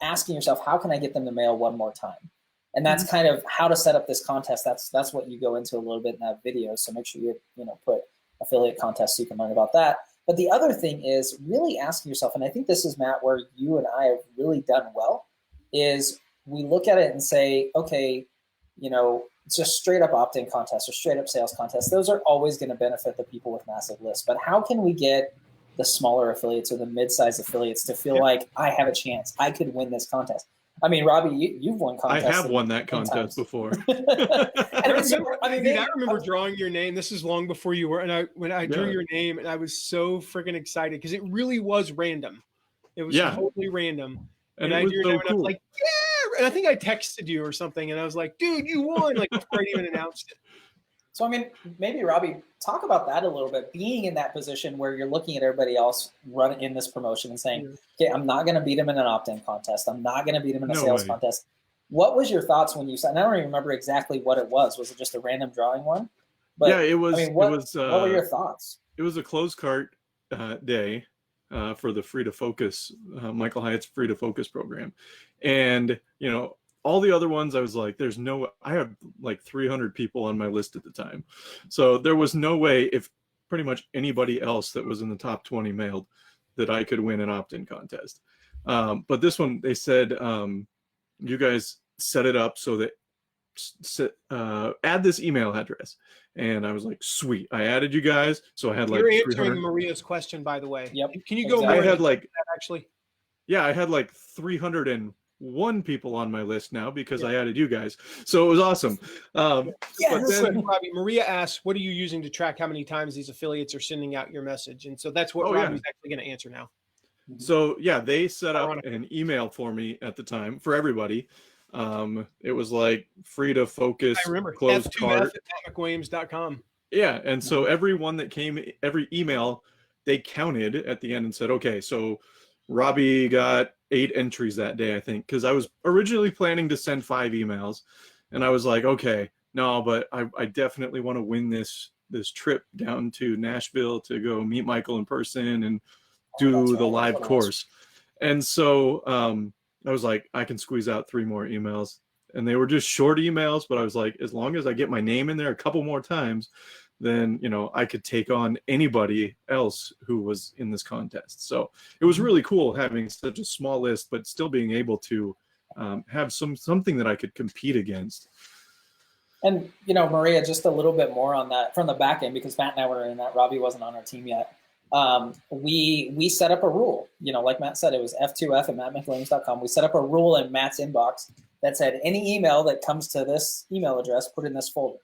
Speaker 3: asking yourself, how can I get them to mail one more time? And that's kind of how to set up this contest. That's what you go into a little bit in that video. So make sure you put affiliate contest so you can learn about that. But the other thing is really asking yourself, and I think this is, Matt, where you and I have really done well, is we look at it and say, okay, just straight up opt-in contests or straight up sales contests, those are always going to benefit the people with massive lists. But how can we get the smaller affiliates or the mid-sized affiliates to feel like I have a chance, I could win this contest? I mean, Robbie, you've won contests.
Speaker 2: I have won that contest before.
Speaker 1: I remember drawing your name. This is long before you were, and when I drew your name, and I was so freaking excited because it really was random. It was totally random. And I drew your name, and I was like, yeah. And I think I texted you or something, and I was like, dude, you won! Like before I even announced it.
Speaker 3: So, I mean, maybe, Robbie, talk about that a little bit, being in that position where you're looking at everybody else run in this promotion and saying, okay, I'm not going to beat them in an opt-in contest. I'm not going to beat them in a sales contest. What was your thoughts when you saw, and I don't even remember exactly what it was. Was it just a random drawing one?
Speaker 2: But, yeah, it was. I mean,
Speaker 3: what were your thoughts?
Speaker 2: It was a closed cart day for the Free to Focus, Michael Hyatt's Free to Focus program. And, all the other ones, I was like, I have like 300 people on my list at the time. So there was no way, if pretty much anybody else that was in the top 20 mailed, that I could win an opt-in contest. But this one, they said, you guys set it up so that add this email address. And I was like, sweet. I added you guys. So I had like,
Speaker 1: you're answering Maria's question, by the way.
Speaker 3: Yep.
Speaker 1: Can you go
Speaker 2: more? I had like,
Speaker 1: actually.
Speaker 2: Yeah, I had like 301 people on my list now because I added you guys. So it was awesome.
Speaker 1: Robbie, Maria asks, what are you using to track how many times these affiliates are sending out your message? And so that's what Robbie's actually going to answer now.
Speaker 2: So yeah, they set up an email for me at the time for everybody. It was like Free to Focus,
Speaker 1: I remember,
Speaker 2: closed cart
Speaker 1: at McWilliams.com.
Speaker 2: Yeah, and so everyone that came, every email, they counted at the end and said, okay, so Robbie got 8 entries that day, I think, because I was originally planning to send 5 emails, and I was like, okay, no, but I definitely want to win this trip down to Nashville to go meet Michael in person and do the live course. And so I was like, I can squeeze out 3 more emails, and they were just short emails, but I was like, as long as I get my name in there a couple more times, then I could take on anybody else who was in this contest. So it was really cool having such a small list, but still being able to have something that I could compete against.
Speaker 3: And Maria, just a little bit more on that from the back end, because Matt and I were in that. Robbie wasn't on our team yet. We set up a rule. Like Matt said, it was F2F at mattmcwilliams.com. We set up a rule in Matt's inbox that said any email that comes to this email address, put in this folder.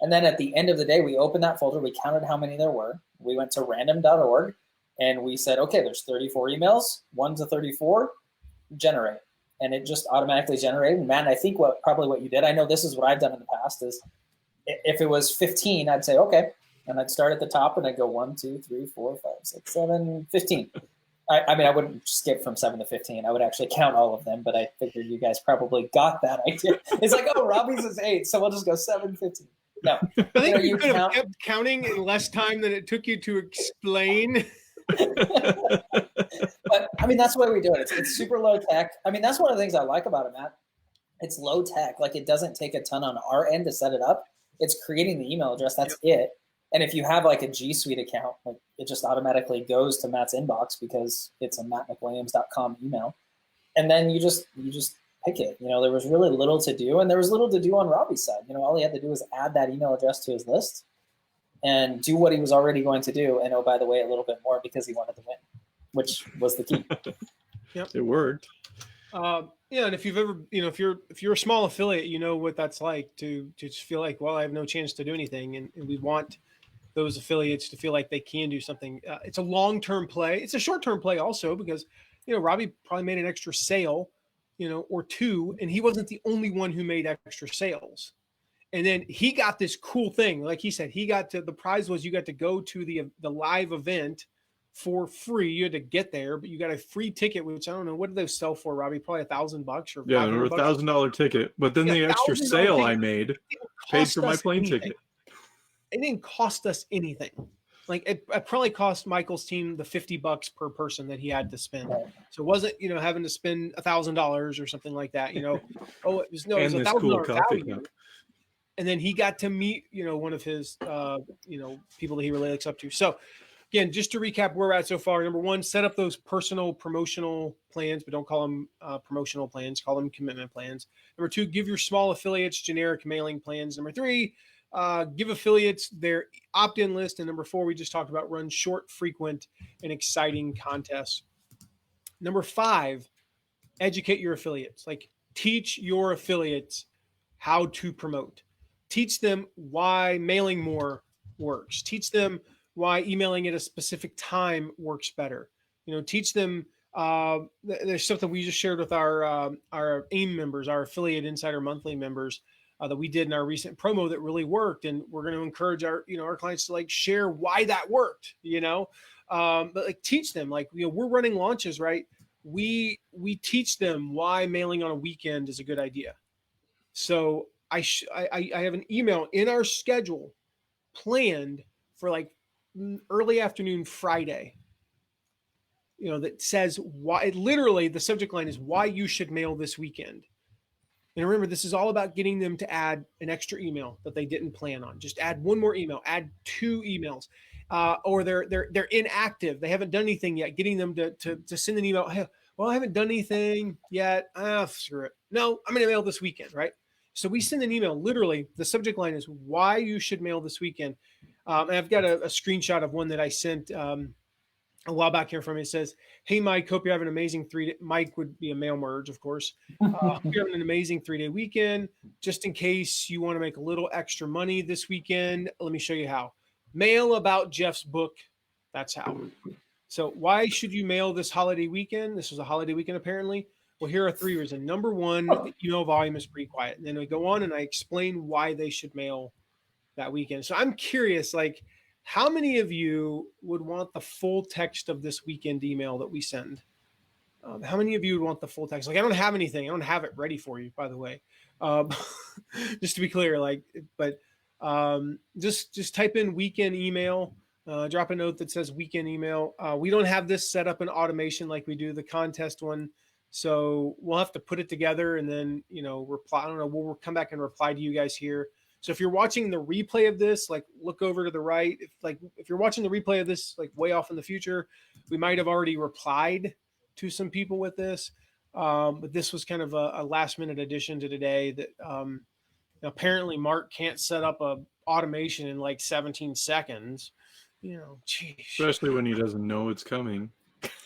Speaker 3: And then at the end of the day, we opened that folder. We counted how many there were. We went to random.org and we said, okay, there's 34 emails, 1 to 34, generate. And it just automatically generated. And Matt, I think what you did, I know this is what I've done in the past, is if it was 15, I'd say, okay. And I'd start at the top and I'd go 1, 2, 3, 4, 5, 6, 7, 15. I mean, I wouldn't skip from 7 to 15. I would actually count all of them, but I figured you guys probably got that idea. It's like, oh, Robbie's is 8, so we'll just go 7, 15. No,
Speaker 1: I think you could have kept counting in less time than it took you to explain.
Speaker 3: But I mean, that's the way we do it. It's super low tech. I mean, that's one of the things I like about it, Matt. It's low tech. Like, it doesn't take a ton on our end to set it up. It's creating the email address. That's it. And if you have like a G Suite account, like it just automatically goes to Matt's inbox because it's a mattmcwilliams.com email. And then you just pick it. There was really little to do, and there was little to do on Robbie's side. All he had to do was add that email address to his list and do what he was already going to do. And oh, by the way, a little bit more because he wanted to win, which was the key.
Speaker 1: Yep.
Speaker 2: It worked.
Speaker 1: Yeah, and if you've ever, if you're a small affiliate, you know what that's like to just feel like, well, I have no chance to do anything, and we want those affiliates to feel like they can do something. It's a long-term play. It's a short-term play also because, Robbie probably made an extra sale, or two, and he wasn't the only one who made extra sales. And then he got this cool thing. Like he said, the prize was you got to go to the live event for free. You had to get there, but you got a free ticket, which I don't know, what did they sell for, Robbie? Probably $1,000 or
Speaker 2: yeah, or $1,000 ticket. But then the extra sale I made paid for my plane ticket.
Speaker 1: It didn't cost us anything. Like it probably cost Michael's team the $50 per person that he had to spend. So it wasn't, having to spend $1,000 or something like that. Oh, it was $1,000
Speaker 2: cool
Speaker 1: value. Cup. And then he got to meet, one of his, people that he really looks up to. So again, just to recap where we're at so far. Number one, set up those personal promotional plans, but don't call them promotional plans. Call them commitment plans. Number two, give your small affiliates generic mailing plans. Number three, give affiliates their opt-in list. And number four, we just talked about, run short, frequent, and exciting contests. Number five, educate your affiliates. Like, teach your affiliates how to promote. Teach them why mailing more works. Teach them why emailing at a specific time works better. Teach them. There's something we just shared with our AIM members, our Affiliate Insider Monthly members, that we did in our recent promo that really worked, and we're going to encourage our clients to share why that worked. But teach them, we're running launches, right? We teach them why mailing on a weekend is a good idea. So I have an email in our schedule planned for early afternoon Friday, that says why. Literally, the subject line is why you should mail this weekend. And remember, this is all about getting them to add an extra email that they didn't plan on. Just add one more email, add 2 emails, or they're inactive. They haven't done anything yet. Getting them to send an email. Hey, well, I haven't done anything yet. Screw it. No, I'm going to mail this weekend, right? So we send an email. Literally, the subject line is why you should mail this weekend. And I've got a screenshot of one that I sent a while back here from me. It says, "Hey, Mike, hope you're having an amazing 3-day." Mike would be a mail merge, of course. Hope you're having an amazing 3-day weekend. Just in case you want to make a little extra money this weekend, let me show you how. Mail about Jeff's book. That's how. So why should you mail this holiday weekend? This was a holiday weekend, apparently. Well, here are 3 reasons. Number one, the email volume is pretty quiet. And then we go on and I explain why they should mail that weekend. So I'm curious, how many of you would want the full text of this weekend email that we send? How many of you would want the full text? I don't have anything. I don't have it ready for you, by the way. Just to be clear, just type in weekend email, drop a note that says weekend email. We don't have this set up in automation like we do the contest one. So we'll have to put it together and then, reply. I don't know. We'll come back and reply to you guys here. So if you're watching the replay of this, look over to the right. If you're watching the replay of this, way off in the future, we might have already replied to some people with this. But this was kind of a last minute addition to today that apparently Mark can't set up a automation in 17 seconds. Geez.
Speaker 2: Especially when he doesn't know it's coming.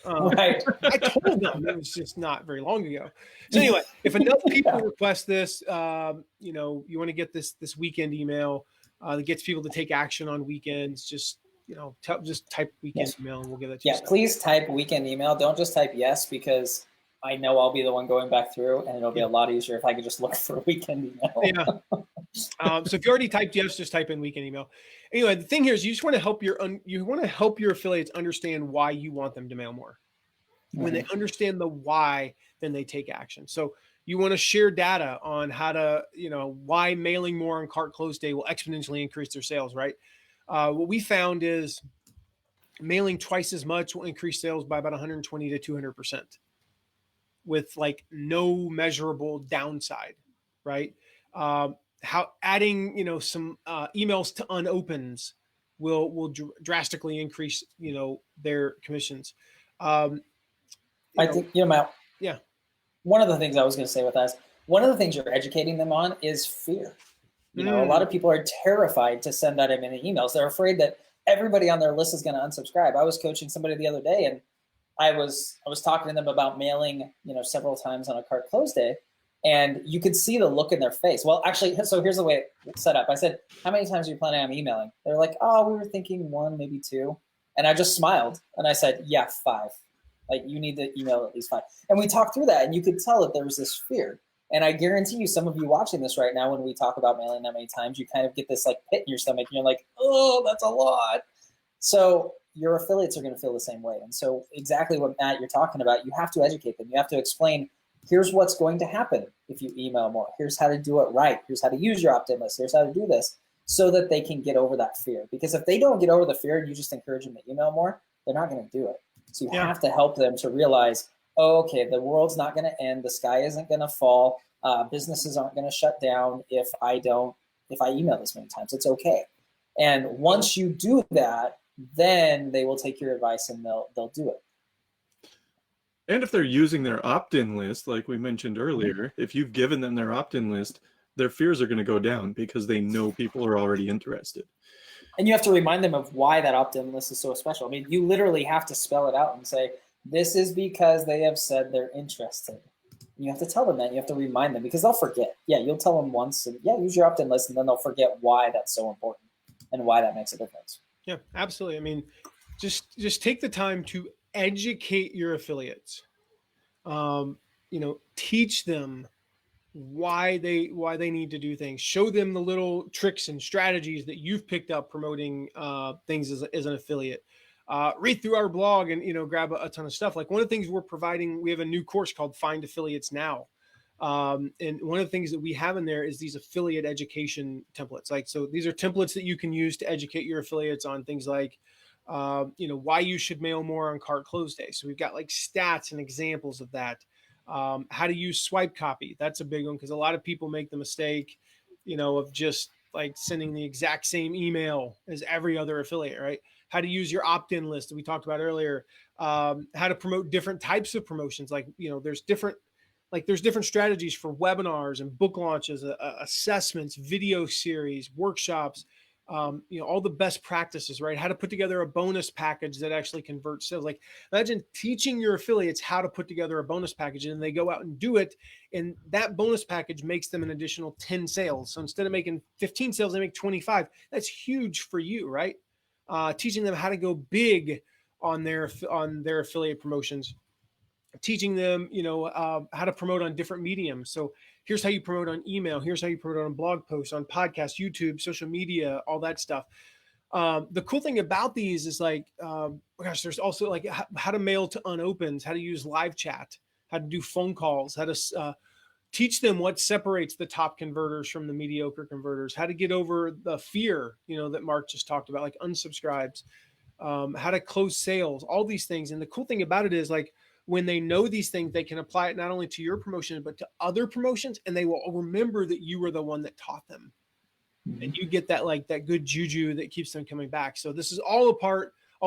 Speaker 3: Right.
Speaker 1: I told them it was just not very long ago. So anyway, if enough people request this, you want to get this weekend email that gets people to take action on weekends, just type weekend email and we'll get it to you.
Speaker 3: Yeah, please type weekend email. Don't just type yes, because I know I'll be the one going back through, and it'll be a lot easier if I could just look for a weekend email.
Speaker 1: Yeah. So if you already typed yes, just type in weekend email. Anyway, the thing here is you just want to help your affiliates understand why you want them to mail more. When they understand the why, then they take action. So you want to share data on how to, why mailing more on cart close day will exponentially increase their sales, right? What we found is mailing twice as much will increase sales by about 120 to 200% with no measurable downside, right? How adding, some emails to unopens will drastically increase, their commissions.
Speaker 3: I think, Matt.
Speaker 1: Yeah.
Speaker 3: One of the things I was going to say with that is one of the things you're educating them on is fear. A lot of people are terrified to send out many emails. They're afraid that everybody on their list is going to unsubscribe. I was coaching somebody the other day, and I was talking to them about mailing, several times on a cart close day, and you could see the look in their face. Well, actually, so here's the way it's set up. I said, "How many times are you planning on emailing?" They're like, "Oh, we were thinking 1, maybe 2." And I just smiled and I said, "Yeah, 5. Like, you need to email at least 5." And we talked through that, and you could tell that there was this fear. And I guarantee you, some of you watching this right now, when we talk about mailing that many times, you kind of get this like pit in your stomach, and you're like, "Oh, that's a lot." So your affiliates are going to feel the same way. And so exactly what, Matt, you're talking about, you have to educate them. You have to explain, here's what's going to happen if you email more. Here's how to do it right. Here's how to use your opt-in list. Here's how to do this, so that they can get over that fear. Because if they don't get over the fear and you just encourage them to email more, they're not going to do it. So you have to help them to realize, oh, okay, the world's not going to end. The sky isn't going to fall. Businesses aren't going to shut down if I email this many times. It's okay. And once you do that, then they will take your advice and they'll do it.
Speaker 2: And if they're using their opt-in list, like we mentioned earlier, if you've given them their opt-in list, their fears are going to go down because they know people are already interested.
Speaker 3: And you have to remind them of why that opt-in list is so special. I mean, you literally have to spell it out and say, this is because they have said they're interested. And you have to tell them that. You have to remind them, because they'll forget. Yeah, you'll tell them once, and use your opt-in list, and then they'll forget why that's so important and why that makes a difference.
Speaker 1: Yeah, absolutely. I mean, just take the time to educate your affiliates. Teach them why they need to do things. Show them the little tricks and strategies that you've picked up promoting things as an affiliate. Read through our blog and grab a ton of stuff. Like, one of the things we're providing, we have a new course called Find Affiliates Now. And one of the things that we have in there is these affiliate education templates. Like, so these are templates that you can use to educate your affiliates on things like, why you should mail more on cart close day. So we've got like stats and examples of that. How to use swipe copy. That's a big one, because a lot of people make the mistake, of just like sending the exact same email as every other affiliate, right? How to use your opt-in list that we talked about earlier. How to promote different types of promotions. Like, there's different strategies for webinars and book launches, assessments, video series, workshops, all the best practices, right? How to put together a bonus package that actually converts sales. Like, imagine teaching your affiliates how to put together a bonus package, and they go out and do it. And that bonus package makes them an additional 10 sales. So instead of making 15 sales, they make 25. That's huge for you, right? Teaching them how to go big on their affiliate promotions. Teaching them, how to promote on different mediums. So here's how you promote on email. Here's how you promote on blog posts, on podcasts, YouTube, social media, all that stuff. The cool thing about these is like, there's also like how to mail to unopens, how to use live chat, how to do phone calls, how to teach them what separates the top converters from the mediocre converters, how to get over the fear, that Mark just talked about, like unsubscribes, how to close sales, all these things. And the cool thing about it is, like, when they know these things, they can apply it not only to your promotion, but to other promotions, and they will remember that you were the one that taught them. And you get that, like, that good juju that keeps them coming back. So this is all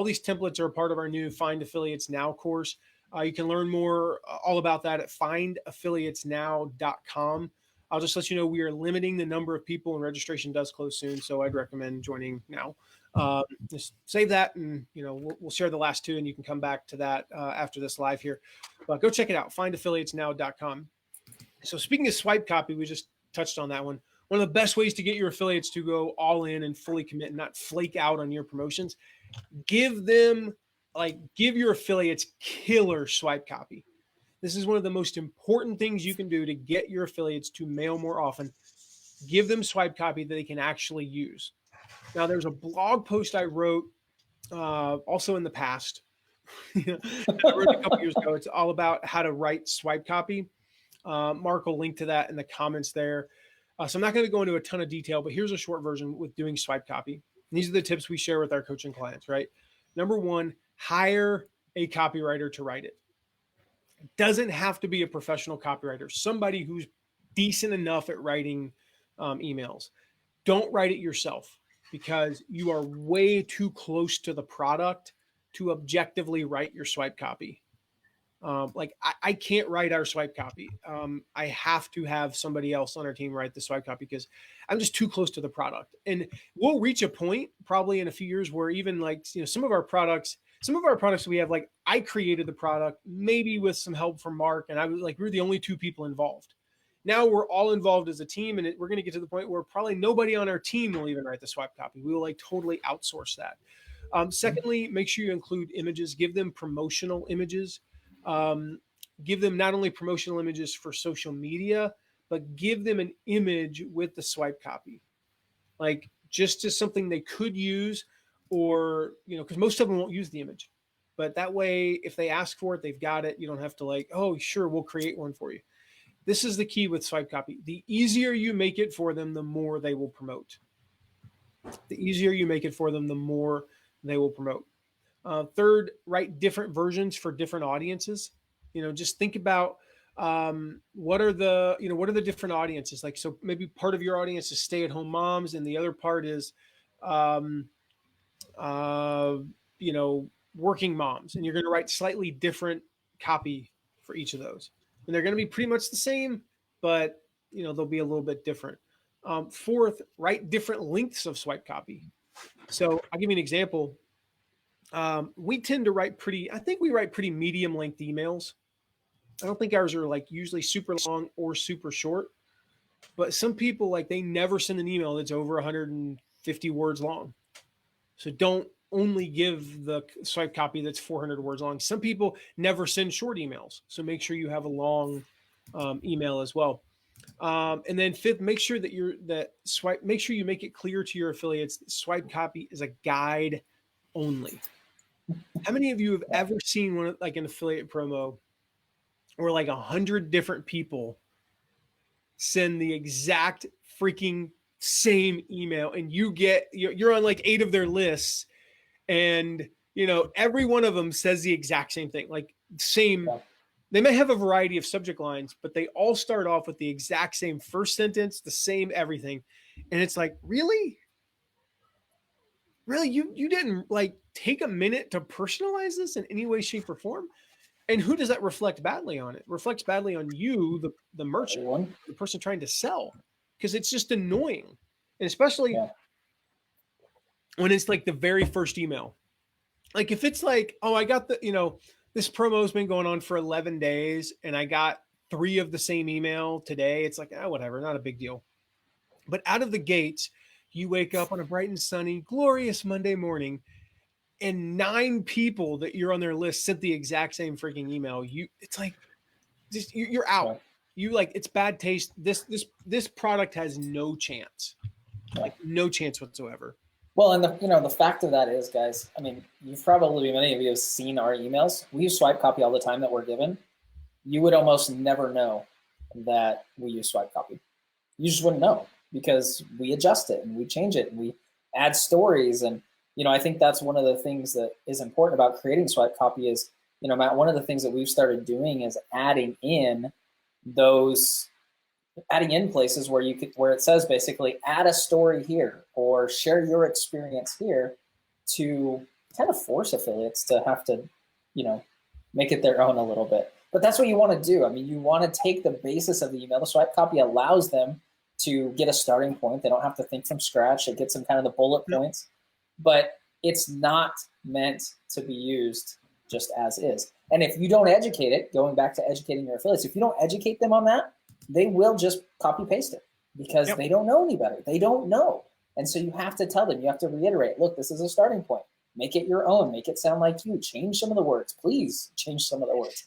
Speaker 1: these templates are a part of our new Find Affiliates Now course. You can learn more all about that at findaffiliatesnow.com. I'll just let you know we are limiting the number of people, and registration does close soon. So I'd recommend joining now. Just save that, and we'll share the last 2, and you can come back to that after this live here. But go check it out, findaffiliatesnow.com. So speaking of swipe copy, we just touched on that one. One of the best ways to get your affiliates to go all in and fully commit and not flake out on your promotions, give your affiliates killer swipe copy. This is one of the most important things you can do to get your affiliates to mail more often. Give them swipe copy that they can actually use. Now, there's a blog post I wrote also in the past. I wrote a couple years ago. It's all about how to write swipe copy. Mark will link to that in the comments there. So I'm not going to go into a ton of detail, but here's a short version with doing swipe copy. And these are the tips we share with our coaching clients, right? Number 1, hire a copywriter to write it. It doesn't have to be a professional copywriter, somebody who's decent enough at writing emails. Don't write it yourself. because you are way too close to the product to objectively write your swipe copy. Like I can't write our swipe copy. I have to have somebody else on our team write the swipe copy because I'm just too close to the product. And we'll reach a point probably in a few years where even like, some of our products we have, like, I created the product maybe with some help from Mark, and I was like, we're the only 2 people involved. Now we're all involved as a team, and we're going to get to the point where probably nobody on our team will even write the swipe copy. We will like totally outsource that. Secondly, make sure you include images, give them promotional images. Give them not only promotional images for social media, but give them an image with the swipe copy, like just as something they could use, or, because most of them won't use the image, but that way, if they ask for it, they've got it. You don't have to like, oh, sure, we'll create one for you. This is the key with swipe copy. The easier you make it for them, the more they will promote. The easier you make it for them, the more they will promote. Third, write different versions for different audiences. Just think about what are the different audiences like. So maybe part of your audience is stay-at-home moms, and the other part is, working moms, and you're going to write slightly different copy for each of those, and they're going to be pretty much the same, but they'll be a little bit different. Fourth, write different lengths of swipe copy. So I'll give you an example. We tend to write pretty medium length emails. I don't think ours are like usually super long or super short, but some people, like, they never send an email that's over 150 words long. So don't only give the swipe copy that's 400 words long. Some people never send short emails. So make sure you have a long email as well. And then fifth, make sure that make sure you make it clear to your affiliates that swipe copy is a guide only. How many of you have ever seen one, like an affiliate promo where like 100 different people send the exact freaking same email, and you're on like 8 of their lists, and every one of them says the exact same thing, like same. They may have a variety of subject lines, but they all start off with the exact same first sentence, the same everything. And it's like, really, you didn't like take a minute to personalize this in any way, shape, or form. And who does that reflect badly on? It reflects badly on you, the merchant, the person trying to sell, because it's just annoying. And especially when it's like the very first email. Like if it's like, oh, I got this promo has been going on for 11 days and I got 3 of the same email today. It's like, whatever, not a big deal. But out of the gates, you wake up on a bright and sunny, glorious Monday morning, and 9 people that you're on their list sent the exact same freaking email. It's like, just you're out. Right. You like, it's bad taste. This product has no chance, like no chance whatsoever.
Speaker 3: Well, and the fact of that is, guys, I mean, many of you have seen our emails. We use swipe copy all the time that we're given. You would almost never know that we use swipe copy. You just wouldn't know because we adjust it and we change it and we add stories. And, I think that's one of the things that is important about creating swipe copy is, Matt, one of the things that we've started doing is adding in places where it says basically add a story here or share your experience here to kind of force affiliates to have to, make it their own a little bit. But that's what you want to do. I mean, you want to take the basis of the email. The swipe copy allows them to get a starting point. They don't have to think from scratch. It gets them kind of the bullet points, but it's not meant to be used just as is. And if you don't educate it, going back to educating your affiliates, if you don't educate them on that, they will just copy paste it because they don't know any better. They don't know. And so you have to tell them, you have to reiterate, look, this is a starting point. Make it your own. Make it sound like you. Change some of the words. Please change some of the words.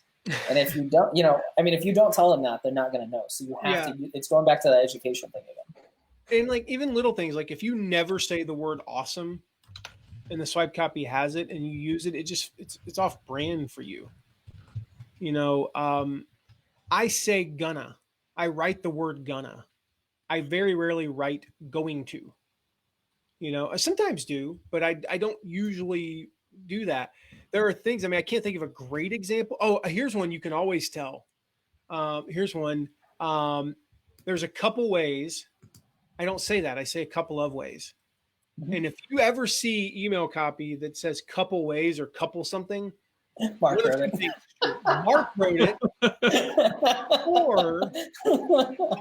Speaker 3: And if you don't, if you don't tell them that, they're not going to know. So you have to, it's going back to the education thing again.
Speaker 1: And like even little things, like if you never say the word awesome and the swipe copy has it and you use it, it's off brand for you. I say gonna. I write the word gonna. I very rarely write going to. I sometimes do, but I don't usually do that. There are things, I can't think of a great example. Oh, here's one you can always tell. Here's one. There's a couple ways. I don't say that. I say a couple of ways And if you ever see email copy that says couple ways or couple something,
Speaker 3: Mark wrote it.
Speaker 1: Mark wrote it, or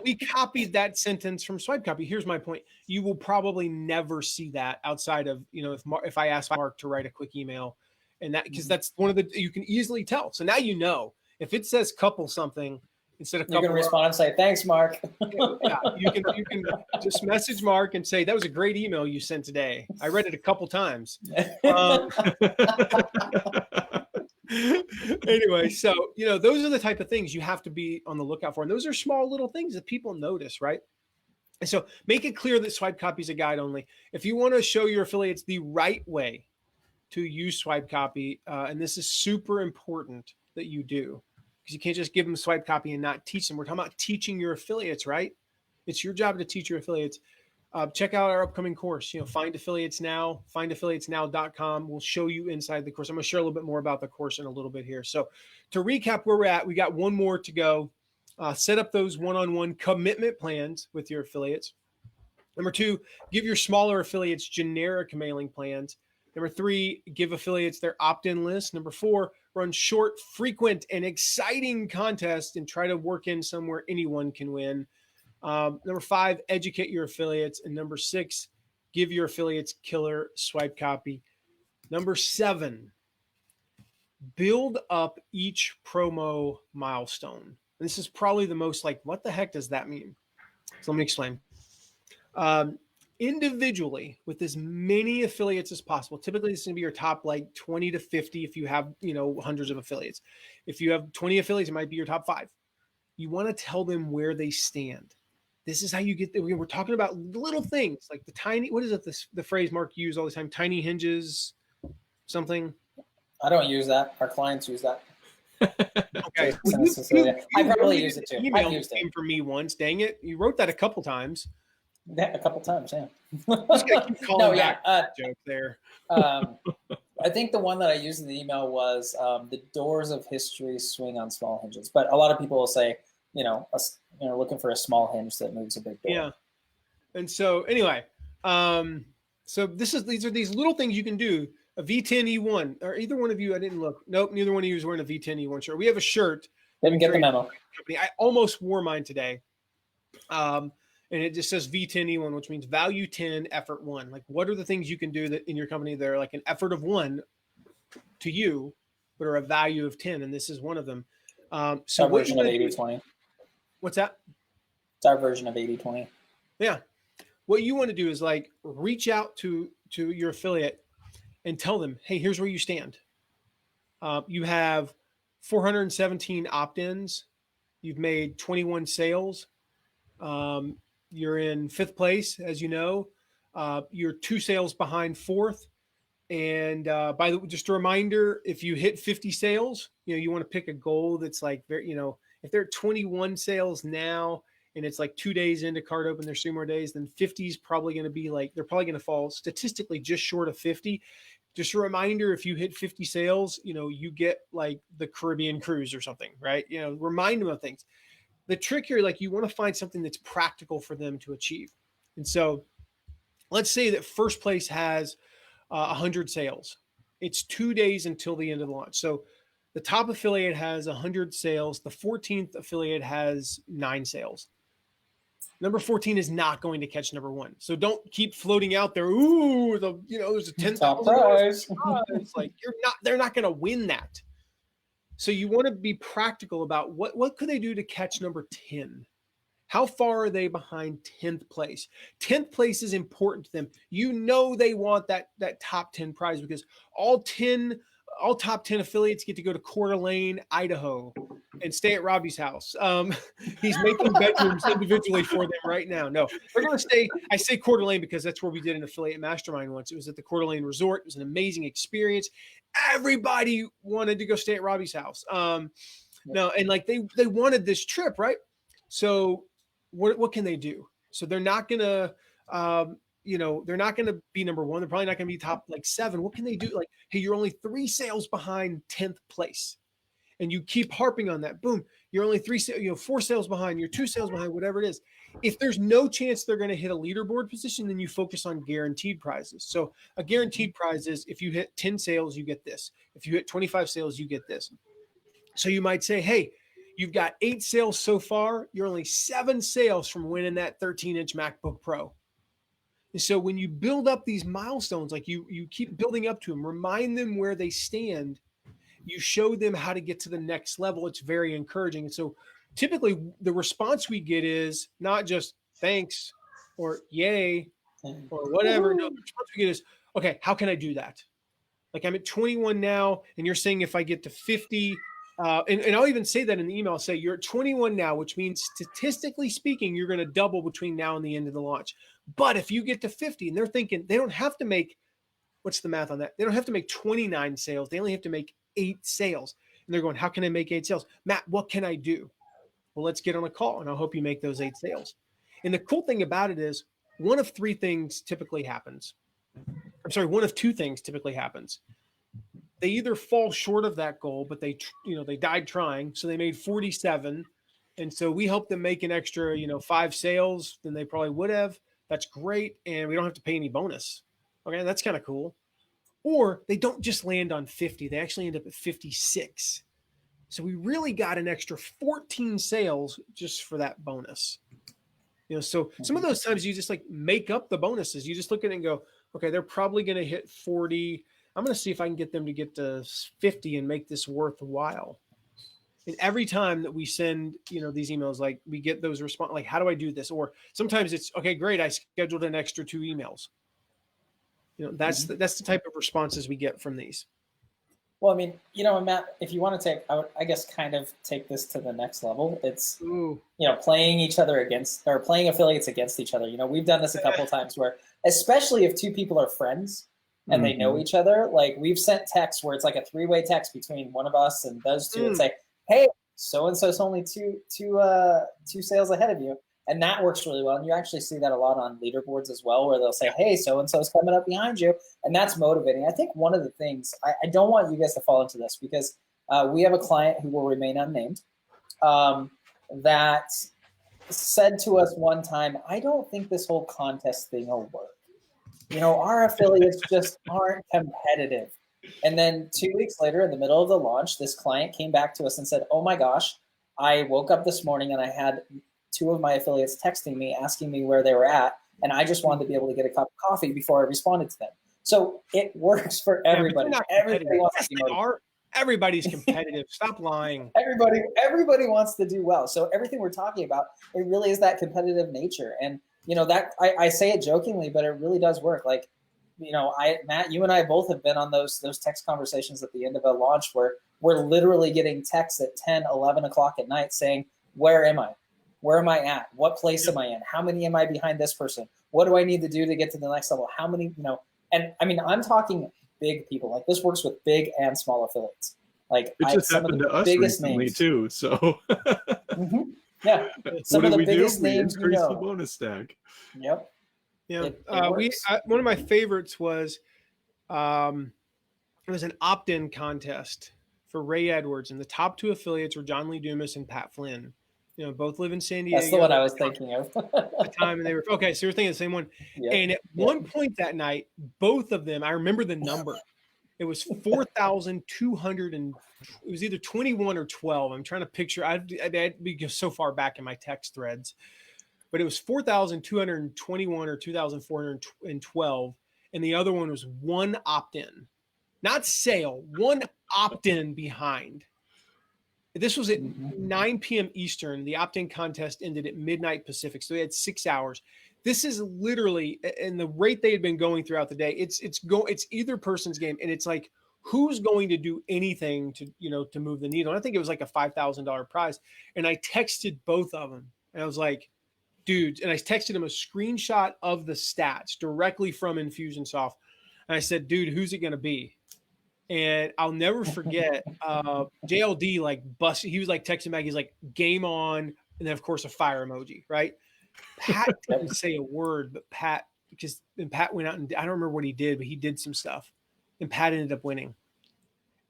Speaker 1: we copied that sentence from swipe copy. Here's my point. You will probably never see that outside of, if I ask Mark to write a quick email, and that, because that's one of the, you can easily tell. So now if it says couple something instead of couple,
Speaker 3: you can respond and say, thanks, Mark.
Speaker 1: Yeah, you can just message Mark and say, that was a great email you sent today. I read it a couple times. Anyway, so, those are the type of things you have to be on the lookout for. And those are small little things that people notice, right? And so make it clear that swipe copy is a guide only. If you want to show your affiliates the right way to use swipe copy, and this is super important that you do, because you can't just give them swipe copy and not teach them. We're talking about teaching your affiliates, right? It's your job to teach your affiliates. Check out our upcoming course, Find Affiliates Now, findaffiliatesnow.com. We'll show you inside the course. I'm going to share a little bit more about the course in a little bit here. So to recap where we're at, we got one more to go. Set up those one-on-one commitment plans with your affiliates. Number 2, give your smaller affiliates generic mailing plans. Number 3, give affiliates their opt-in list. Number 4, run short, frequent, and exciting contests and try to work in somewhere anyone can win. Number 5, educate your affiliates. And number 6, give your affiliates killer swipe copy. Number 7, build up each promo milestone. And this is probably the most what the heck does that mean? So let me explain. Individually, with as many affiliates as possible, typically this is going to be your top 20 to 50 if you have, hundreds of affiliates. If you have 20 affiliates, it might be your top 5. You want to tell them where they stand. This is how you get there. We're talking about little things like the tiny, what is it? The phrase Mark used all the time, tiny hinges, something.
Speaker 3: I don't use that. Our clients use that.
Speaker 1: Okay.
Speaker 3: I probably use it too.
Speaker 1: Email came from me once. Dang it. You wrote that a couple times.
Speaker 3: Yeah, a couple times, yeah.
Speaker 1: Just gotta keep calling back joke there.
Speaker 3: I think the one that I used in the email was the doors of history swing on small hinges. But a lot of people will say, looking for a small hinge that moves a big door.
Speaker 1: Yeah. And so anyway, so these are these little things you can do. A V10 E1, or either one of you, I didn't look. Nope, neither one of you is wearing a V10 E1 shirt. We have a shirt.
Speaker 3: Didn't get the memo.
Speaker 1: I almost wore mine today. And it just says V10 E1, which means value 10, effort 1. What are the things you can do that in your company that are like an effort of 1 to you, but are a value of 10? And this is one of them. So
Speaker 3: our version of 80-20.
Speaker 1: What's that?
Speaker 3: It's our version of 80-20.
Speaker 1: Yeah. What you want to do is reach out to your affiliate and tell them, hey, here's where you stand. You have 417 opt-ins. You've made 21 sales. You're in 5th place, as you know. You're 2 sales behind 4th. And just a reminder, if you hit 50 sales, you want to pick a goal that's very, if they're at 21 sales now and it's 2 days into card open, there's 3 more days, then 50 is probably going to be they're probably going to fall statistically just short of 50. Just a reminder, if you hit 50 sales, you get the Caribbean cruise or something, right? Remind them of things. The trick here, you want to find something that's practical for them to achieve. And so let's say that 1st place has 100 sales. It's 2 days until the end of the launch. So the top affiliate has 100 sales. The 14th affiliate has 9 sales. Number 14 is not going to catch number 1. So don't keep floating out there. Ooh, there's a $10,000 prize. They're not going to win that. So you want to be practical about what could they do to catch number 10? How far are they behind 10th place? 10th place is important to them. They want that top 10 prize because all top 10 affiliates get to go to Coeur d'Alene, Idaho, and stay at Robbie's house. He's making bedrooms individually for them right now. No, they're going to stay. I say Coeur d'Alene because that's where we did an affiliate mastermind once. It was at the Coeur d'Alene Resort. It was an amazing experience. Everybody wanted to go stay at Robbie's house. No, and they wanted this trip, right? So what can they do? So they're not gonna they're not gonna be number 1. They're probably not gonna be top 7. What can they do? Hey, you're only 3 sales behind 10th place. And you keep harping on that. Boom, you're only 4 sales behind, you're 2 sales behind, whatever it is. If there's no chance they're going to hit a leaderboard position, then you focus on guaranteed prizes. So a guaranteed prize is if you hit 10 sales, you get this. If you hit 25 sales, you get this. So you might say, hey, you've got 8 sales so far. You're only 7 sales from winning that 13-inch MacBook Pro. And so when you build up these milestones, like you keep building up to them, remind them where they stand, you show them how to get to the next level. It's very encouraging. And so typically the response we get is not just thanks or yay or whatever. No, the response we get is, okay, how can I do that? Like I'm at 21 now, and you're saying if I get to 50, and I'll even say that in the email. I'll say you're at 21 now, which means statistically speaking, you're going to double between now and the end of the launch. But if you get to 50, and they're thinking they don't have to make, what's the math on that? They don't have to make 29 sales. They only have to make 8 sales. And they're going, how can I make 8 sales? Matt, what can I do? Well, let's get on a call, and I'll help you make those 8 sales. And the cool thing about it is one of 3 things typically happens. I'm sorry, one of 2 things typically happens. They either fall short of that goal, but they died trying. So they made 47. And so we help them make an extra, 5 sales than they probably would have. That's great. And we don't have to pay any bonus. Okay. That's kind of cool. Or they don't just land on 50. They actually end up at 56. So we really got an extra 14 sales just for that bonus. So some of those times you just like make up the bonuses. You just look at it and go, okay, they're probably going to hit 40. I'm going to see if I can get them to get to 50 and make this worthwhile. And every time that we send, these emails, like we get those response, like, how do I do this? Or sometimes it's, okay, great. I scheduled an extra 2 emails. That's the type of responses we get from these.
Speaker 3: Well, I mean, Matt, if you want to take, I guess, kind of take this to the next level. It's, playing each other against, or playing affiliates against each other. We've done this a couple of times where, especially if 2 people are friends and they know each other, like we've sent texts where it's like a 3-way text between one of us and those 2 and say, hey, so-and-so's only two sales ahead of you. And that works really well. And you actually see that a lot on leaderboards as well, where they'll say, hey, so-and-so's coming up behind you. And that's motivating. I think one of the things, I don't want you guys to fall into this because we have a client who will remain unnamed that said to us one time, I don't think this whole contest thing will work. Our affiliates just aren't competitive. And then 2 weeks later, in the middle of the launch, this client came back to us and said, oh my gosh, I woke up this morning and I had 2 of my affiliates texting me, asking me where they were at. And I just wanted to be able to get a cup of coffee before I responded to them. So it works for everybody.
Speaker 1: Everybody's competitive. Stop lying.
Speaker 3: Everybody wants to do well. So everything we're talking about, it really is that competitive nature. And that I say it jokingly, but it really does work. Like, Matt, you and I both have been on those text conversations at the end of a launch where we're literally getting texts at 10, 11 o'clock at night saying, where am I? Where am I at? What place am I in? How many am I behind this person? What do I need to do to get to the next level? How many, and I mean, I'm talking big people. Like this works with big and small affiliates. Like
Speaker 2: it just happened to us recently names. Too. So
Speaker 3: yeah, some of the biggest names
Speaker 2: increase the bonus stack.
Speaker 3: Yep.
Speaker 1: Yeah. One of my favorites was, it was an opt-in contest for Ray Edwards, and the top 2 affiliates were John Lee Dumas and Pat Flynn. Both live in San Diego.
Speaker 3: That's the one I was thinking of.
Speaker 1: At the time, and they were okay. So you're thinking the same one. Yep. And at one point that night, both of them, I remember the number. It was 4,200, and it was either 21 or 12. I'm trying to picture. I'd be so far back in my text threads, but it was 4,221 or 2,412, and the other one was 1 opt-in, not sale, 1 opt-in behind. This was at 9 p.m. Eastern. The opt-in contest ended at midnight Pacific, so they had 6 hours. This is literally, and the rate they had been going throughout the day, it's either person's game, and it's like, who's going to do anything to move the needle? And I think it was like a $5,000 prize. And I texted both of them, and I was like, dude, and I texted him a screenshot of the stats directly from Infusionsoft. And I said, dude, who's it going to be? And I'll never forget, JLD like busted. He was like texting back. He's like, game on. And then of course a fire emoji, right? Pat didn't say a word, but Pat went out and I don't remember what he did, but he did some stuff. And Pat ended up winning.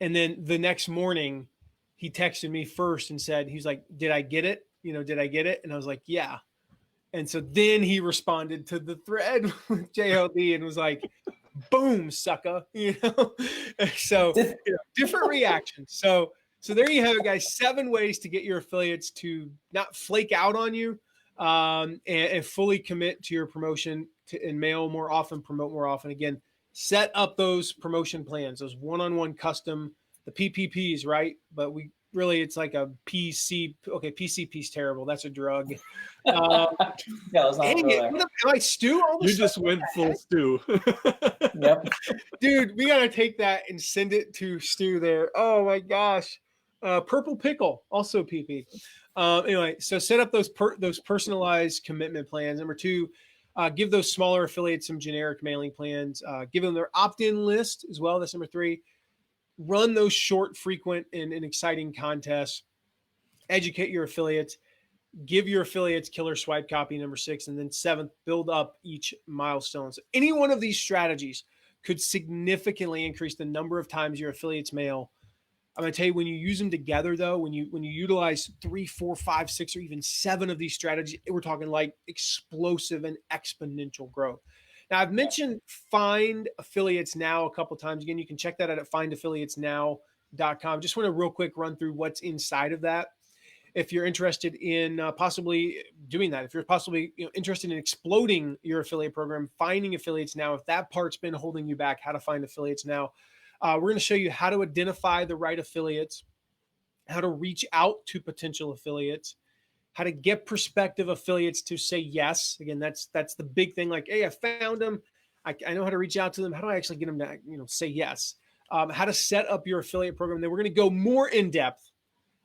Speaker 1: And then the next morning he texted me first and said, he's like, did I get it? Did I get it? And I was like, yeah. And so then he responded to the thread with JLD and was like, boom, sucker, So different reactions. So there you have it, guys. 7 ways to get your affiliates to not flake out on you, and fully commit to your promotion, and mail more often, promote more often. Again, set up those promotion plans, those one-on-one custom, the PPPs, right? But it's like a PC. Okay, PCP is terrible. That's a drug. Dang it. Am I Stu?
Speaker 2: You just went full Stu.
Speaker 3: Yep.
Speaker 1: Dude, we got to take that and send it to Stu there. Oh my gosh. Purple Pickle, also PP. Anyway, so set up those personalized commitment plans. Number 2, give those smaller affiliates some generic mailing plans. Give them their opt-in list as well. That's number 3. Run those short, frequent, and exciting contests. Educate your affiliates. Give your affiliates killer swipe copy, number 6. And then 7th, build up each milestone. So any one of these strategies could significantly increase the number of times your affiliates mail. I'm going to tell you, when you use them together, though, when you utilize 3, 4, 5, 6, or even 7 of these strategies, we're talking like explosive and exponential growth. Now, I've mentioned Find Affiliates Now a couple of times. Again, you can check that out at findaffiliatesnow.com. Just want to real quick run through what's inside of that. If you're interested in possibly doing that, if you're possibly interested in exploding your affiliate program, finding affiliates now, if that part's been holding you back, how to find affiliates now. We're going to show you how to identify the right affiliates, how to reach out to potential affiliates, how to get prospective affiliates to say yes. Again, that's the big thing. Like, hey, I found them. I know how to reach out to them. How do I actually get them to say yes? How to set up your affiliate program. Then we're going to go more in depth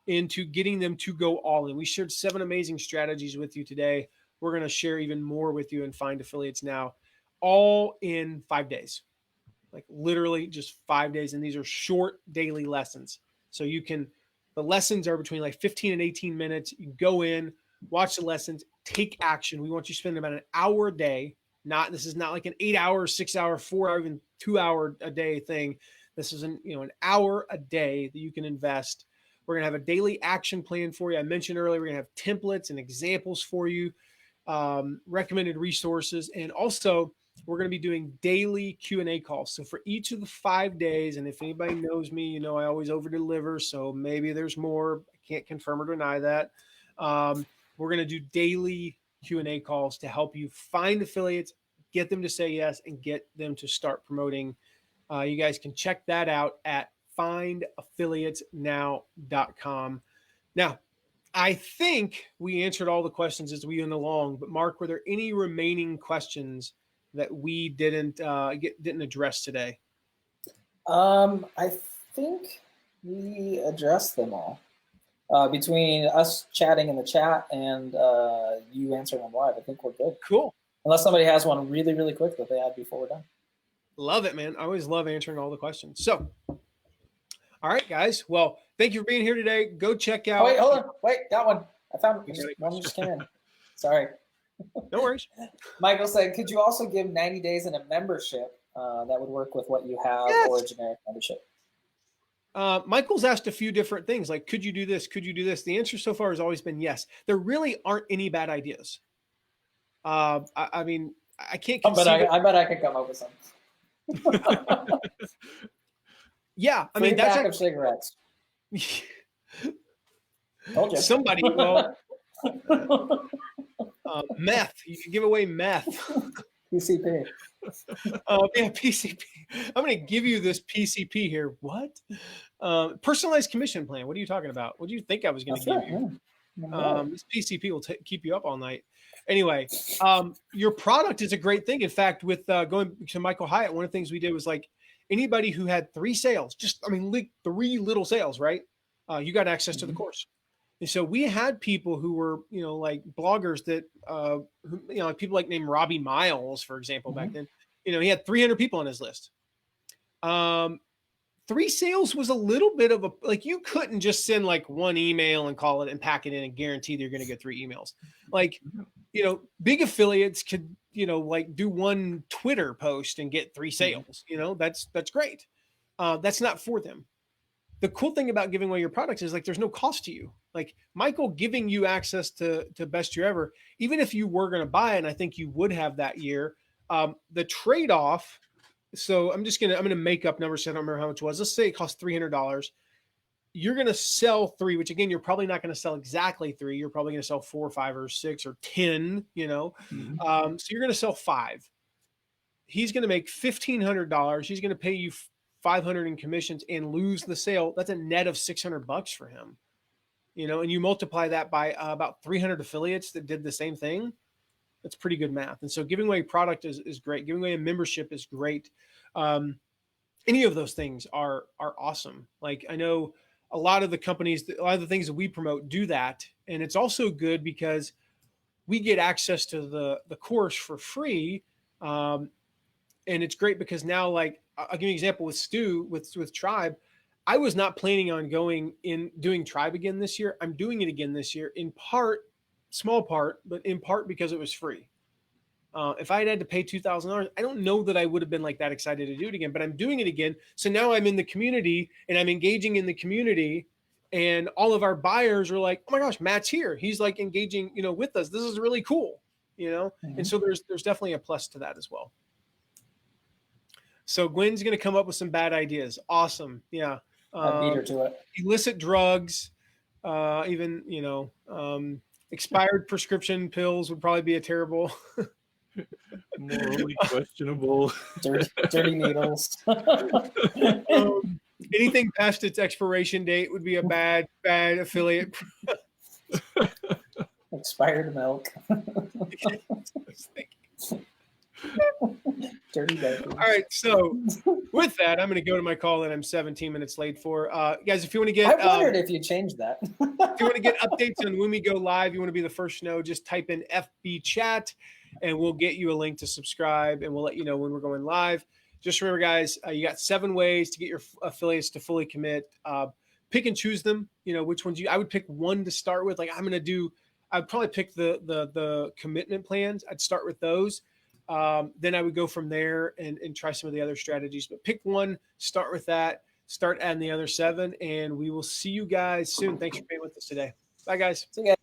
Speaker 1: into getting them to go all in. We shared 7 amazing strategies with you today. We're going to share even more with you and Find Affiliates Now, all in 5 days. Like literally just 5 days. And these are short daily lessons. So the lessons are between like 15 and 18 minutes. You go in, watch the lessons, take action. We want you to spend about an hour a day. This is not like an 8-hour, 6-hour, 4-hour, even 2-hour a day thing. This is an hour a day that you can invest. We're going to have a daily action plan for you. I mentioned earlier, we're going to have templates and examples for you, recommended resources. And also we're going to be doing daily Q&A calls. So for each of the 5 days, and if anybody knows me, I always over deliver. So maybe there's more. I can't confirm or deny that. We're going to do daily Q&A calls to help you find affiliates, get them to say yes, and get them to start promoting. You guys can check that out at findaffiliatesnow.com. Now, I think we answered all the questions as we went along, but Mark, were there any remaining questions that we didn't address today?
Speaker 3: I think we addressed them all. Between us chatting in the chat and you answering them live, I think we're good.
Speaker 1: Cool.
Speaker 3: Unless somebody has one really, really quick that they add before we're done.
Speaker 1: Love it, man. I always love answering all the questions. So, all right, guys. Well, thank you for being here today. Go check out.
Speaker 3: Oh, wait, hold on. Wait, got one. I found one just came in. Sorry.
Speaker 1: No worries.
Speaker 3: Michael said, could you also give 90 days in a membership that would work with what you have, or a generic membership?
Speaker 1: Michael's asked a few different things, like, could you do this? Could you do this? The answer so far has always been yes. There really aren't any bad ideas. I mean, I can't conceive.
Speaker 3: I bet I could come up with some.
Speaker 1: Yeah, I mean, that's
Speaker 3: pack of cigarettes. Told you.
Speaker 1: Somebody, meth. You can give away meth.
Speaker 3: PCP.
Speaker 1: Yeah, PCP. I'm going to give you this PCP here. What? Personalized commission plan. What are you talking about? What do you think I was going to give you? This PCP will keep you up all night. Anyway, your product is a great thing. In fact, with going to Michael Hyatt, one of the things we did was like anybody who had 3 sales, like 3 little sales, right? You got access to the course. And so we had people who were, like bloggers that, like people like named Robbie Miles, for example, back then, he had 300 people on his list. 3 sales was a little bit of like, you couldn't just send like 1 email and call it and pack it in and guarantee that you're going to get 3 emails. Like, big affiliates could, like do 1 Twitter post and get 3 sales, that's great. That's not for them. The cool thing about giving away your products is like, there's no cost to you. Like Michael giving you access to best year ever, even if you were going to buy it, and I think you would have that year, the trade-off. So I'm going to make up numbers. So I don't remember how much it was. Let's say it costs $300. You're going to sell 3, which again, you're probably not going to sell exactly 3. You're probably going to sell 4 or 5 or 6 or 10, so you're going to sell 5. He's going to make $1,500. He's going to pay you $500 in commissions and lose the sale. That's a net of $600 for him, and you multiply that by about 300 affiliates that did the same thing. That's pretty good math. And so giving away product is great. Giving away a membership is great. Any of those things are awesome. Like I know a lot of the companies, a lot of the things that we promote do that. And it's also good because we get access to the course for free. And it's great because now, like, I'll give you an example with Stu, with Tribe. I was not planning on doing Tribe again this year. I'm doing it again this year, in part, small part, but in part because it was free. If I had to pay $2,000, I don't know that I would have been like that excited to do it again, but I'm doing it again. So now I'm in the community and I'm engaging in the community, and all of our buyers are like, oh my gosh, Matt's here. He's like engaging, with us. This is really cool, And so there's definitely a plus to that as well. So Gwen's going to come up with some bad ideas. Awesome. Yeah.
Speaker 3: I beat her to it.
Speaker 1: Illicit drugs, even, expired prescription pills would probably be a terrible.
Speaker 2: Morally questionable.
Speaker 3: Dirty needles.
Speaker 1: Anything past its expiration date would be a bad affiliate.
Speaker 3: Expired milk. Dirty diapers.
Speaker 1: All right, so with that, I'm going to go to my call that I'm 17 minutes late for. Guys, if you want to get,
Speaker 3: I wondered if you changed that.
Speaker 1: If you want to get updates on when we go live, you want to be the first to know, just type in FB chat, and we'll get you a link to subscribe, and we'll let you know when we're going live. Just remember, guys, you got 7 ways to get your affiliates to fully commit. Pick and choose them. Which ones I would pick one to start with. Like I'd probably pick the commitment plans. I'd start with those. Then I would go from there and try some of the other strategies. But pick one, start with that, start adding the other 7, and we will see you guys soon. Thanks for being with us today. Bye, guys.
Speaker 3: See you guys.